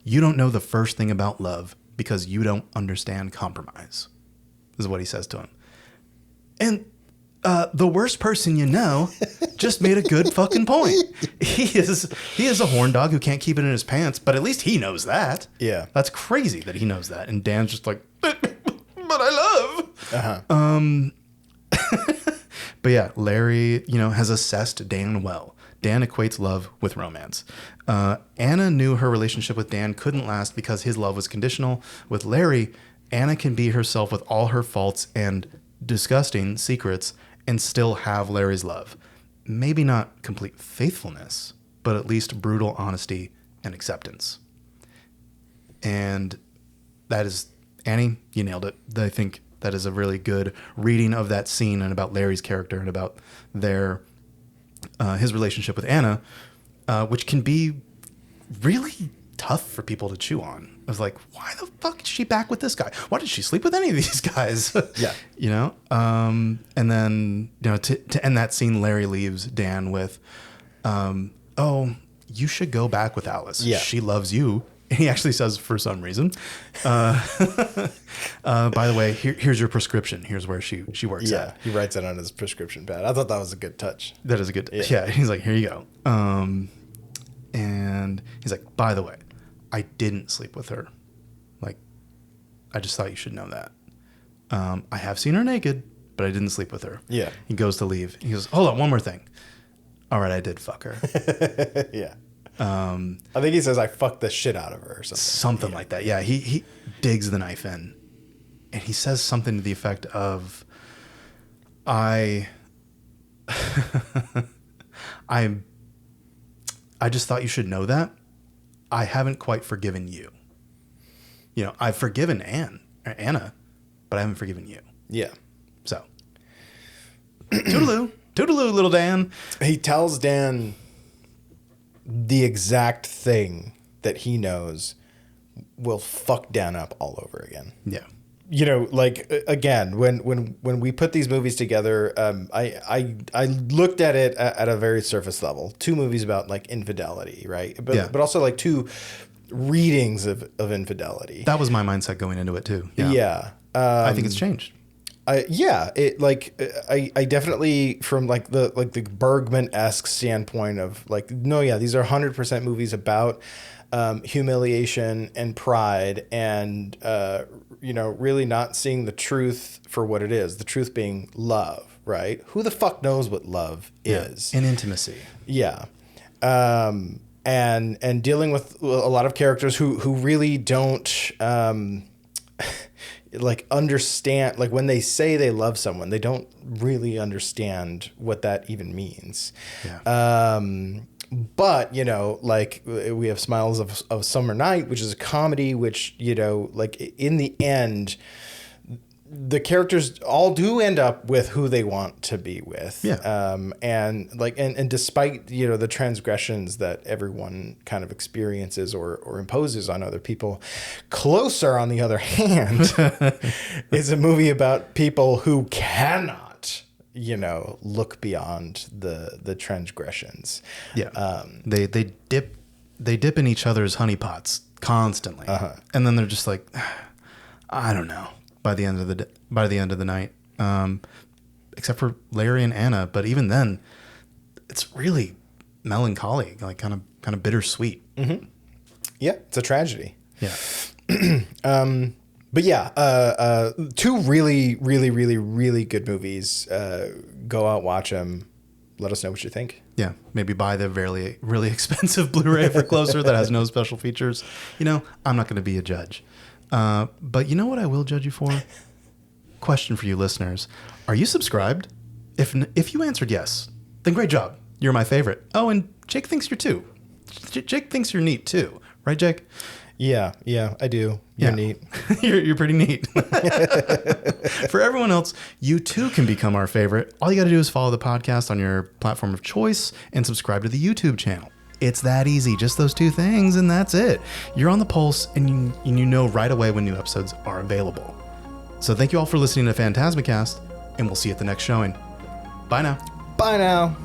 A: You don't know the first thing about love because you don't understand compromise. This is what he says to him. And the worst person you know just made a good fucking point. He is a horn dog who can't keep it in his pants, but at least he knows that.
C: Yeah.
A: That's crazy that he knows that. And Dan's just like, but I love.
C: Uh-huh.
A: But yeah, Larry, has assessed Dan well. Dan equates love with romance. Anna knew her relationship with Dan couldn't last because his love was conditional. With Larry, Anna can be herself with all her faults and disgusting secrets and still have Larry's love. Maybe not complete faithfulness, but at least brutal honesty and acceptance. And that is, Annie, you nailed it. I think that is a really good reading of that scene and about Larry's character and about his relationship with Anna, which can be really tough for people to chew on. was like, why the fuck is she back with this guy? Why did she sleep with any of these guys?
C: Yeah.
A: You know? And then, you know, to end that scene, Larry leaves Dan with, oh, you should go back with Alice.
C: Yeah.
A: She loves you. And he actually says, for some reason, by the way, here's your prescription. Here's where she works at.
C: He writes it on his prescription pad. I thought that was a good touch.
A: That is a good, yeah. He's like, here you go. And he's like, by the way, I didn't sleep with her. Like, I just thought you should know that. I have seen her naked, but I didn't sleep with her.
C: Yeah.
A: He goes to leave. He goes, hold on, one more thing. All right, I did fuck her.
C: Yeah. I think he says I fucked the shit out of her or something.
A: Something like that. Yeah. He digs the knife in, and he says something to the effect of, I just thought you should know that I haven't quite forgiven you. You know, I've forgiven Anna, but I haven't forgiven you.
C: Yeah.
A: So, toodaloo, little Dan.
C: He tells Dan the exact thing that he knows will fuck Dan up all over again.
A: Yeah.
C: You know, like, again, when we put these movies together, I looked at it at a very surface level. 2 movies about like infidelity, right? But also like 2 readings of infidelity.
A: That was my mindset going into it too. Yeah.
C: Yeah.
A: I think it's changed.
C: I definitely, from like the Bergman-esque standpoint of like, no, yeah, these are 100% movies about humiliation and pride, and you know, really not seeing the truth for what it is. The truth being love, right? Who the fuck knows what love is?
A: And intimacy.
C: Yeah. And dealing with a lot of characters who really don't like understand, like when they say they love someone, they don't really understand what that even means.
A: Yeah.
C: But, you know, like we have Smiles of Summer Night, which is a comedy, which, you know, like in the end, the characters all do end up with who they want to be with.
A: Yeah.
C: And like, and despite, you know, the transgressions that everyone kind of experiences or imposes on other people, Closer, on the other hand, is a movie about people who cannot, you know, look beyond the transgressions.
A: Yeah. They dip in each other's honeypots constantly. And then they're just like, I don't know. By the end of the night, except for Larry and Anna, but even then, it's really melancholy, like kind of bittersweet.
C: Mm-hmm. Yeah, it's a tragedy.
A: Yeah.
C: But yeah, 2 really, really, really, really good movies. Go out, watch them. Let us know what you think.
A: Yeah, maybe buy the really, really expensive Blu-ray for Closer that has no special features. You know, I'm not going to be a judge. But you know what I will judge you for? Question for you listeners. Are you subscribed? If you answered yes, then great job. You're my favorite. Oh, and Jake thinks you're too. Jake thinks you're neat too. Right, Jake?
C: Yeah, I do. You're neat.
A: you're pretty neat. For everyone else, you too can become our favorite. All you got to do is follow the podcast on your platform of choice and subscribe to the YouTube channel. It's that easy. Just those 2 things, and that's it. You're on the pulse, and you know right away when new episodes are available. So thank you all for listening to PhantasmaCast, and we'll see you at the next showing. Bye now.
C: Bye now.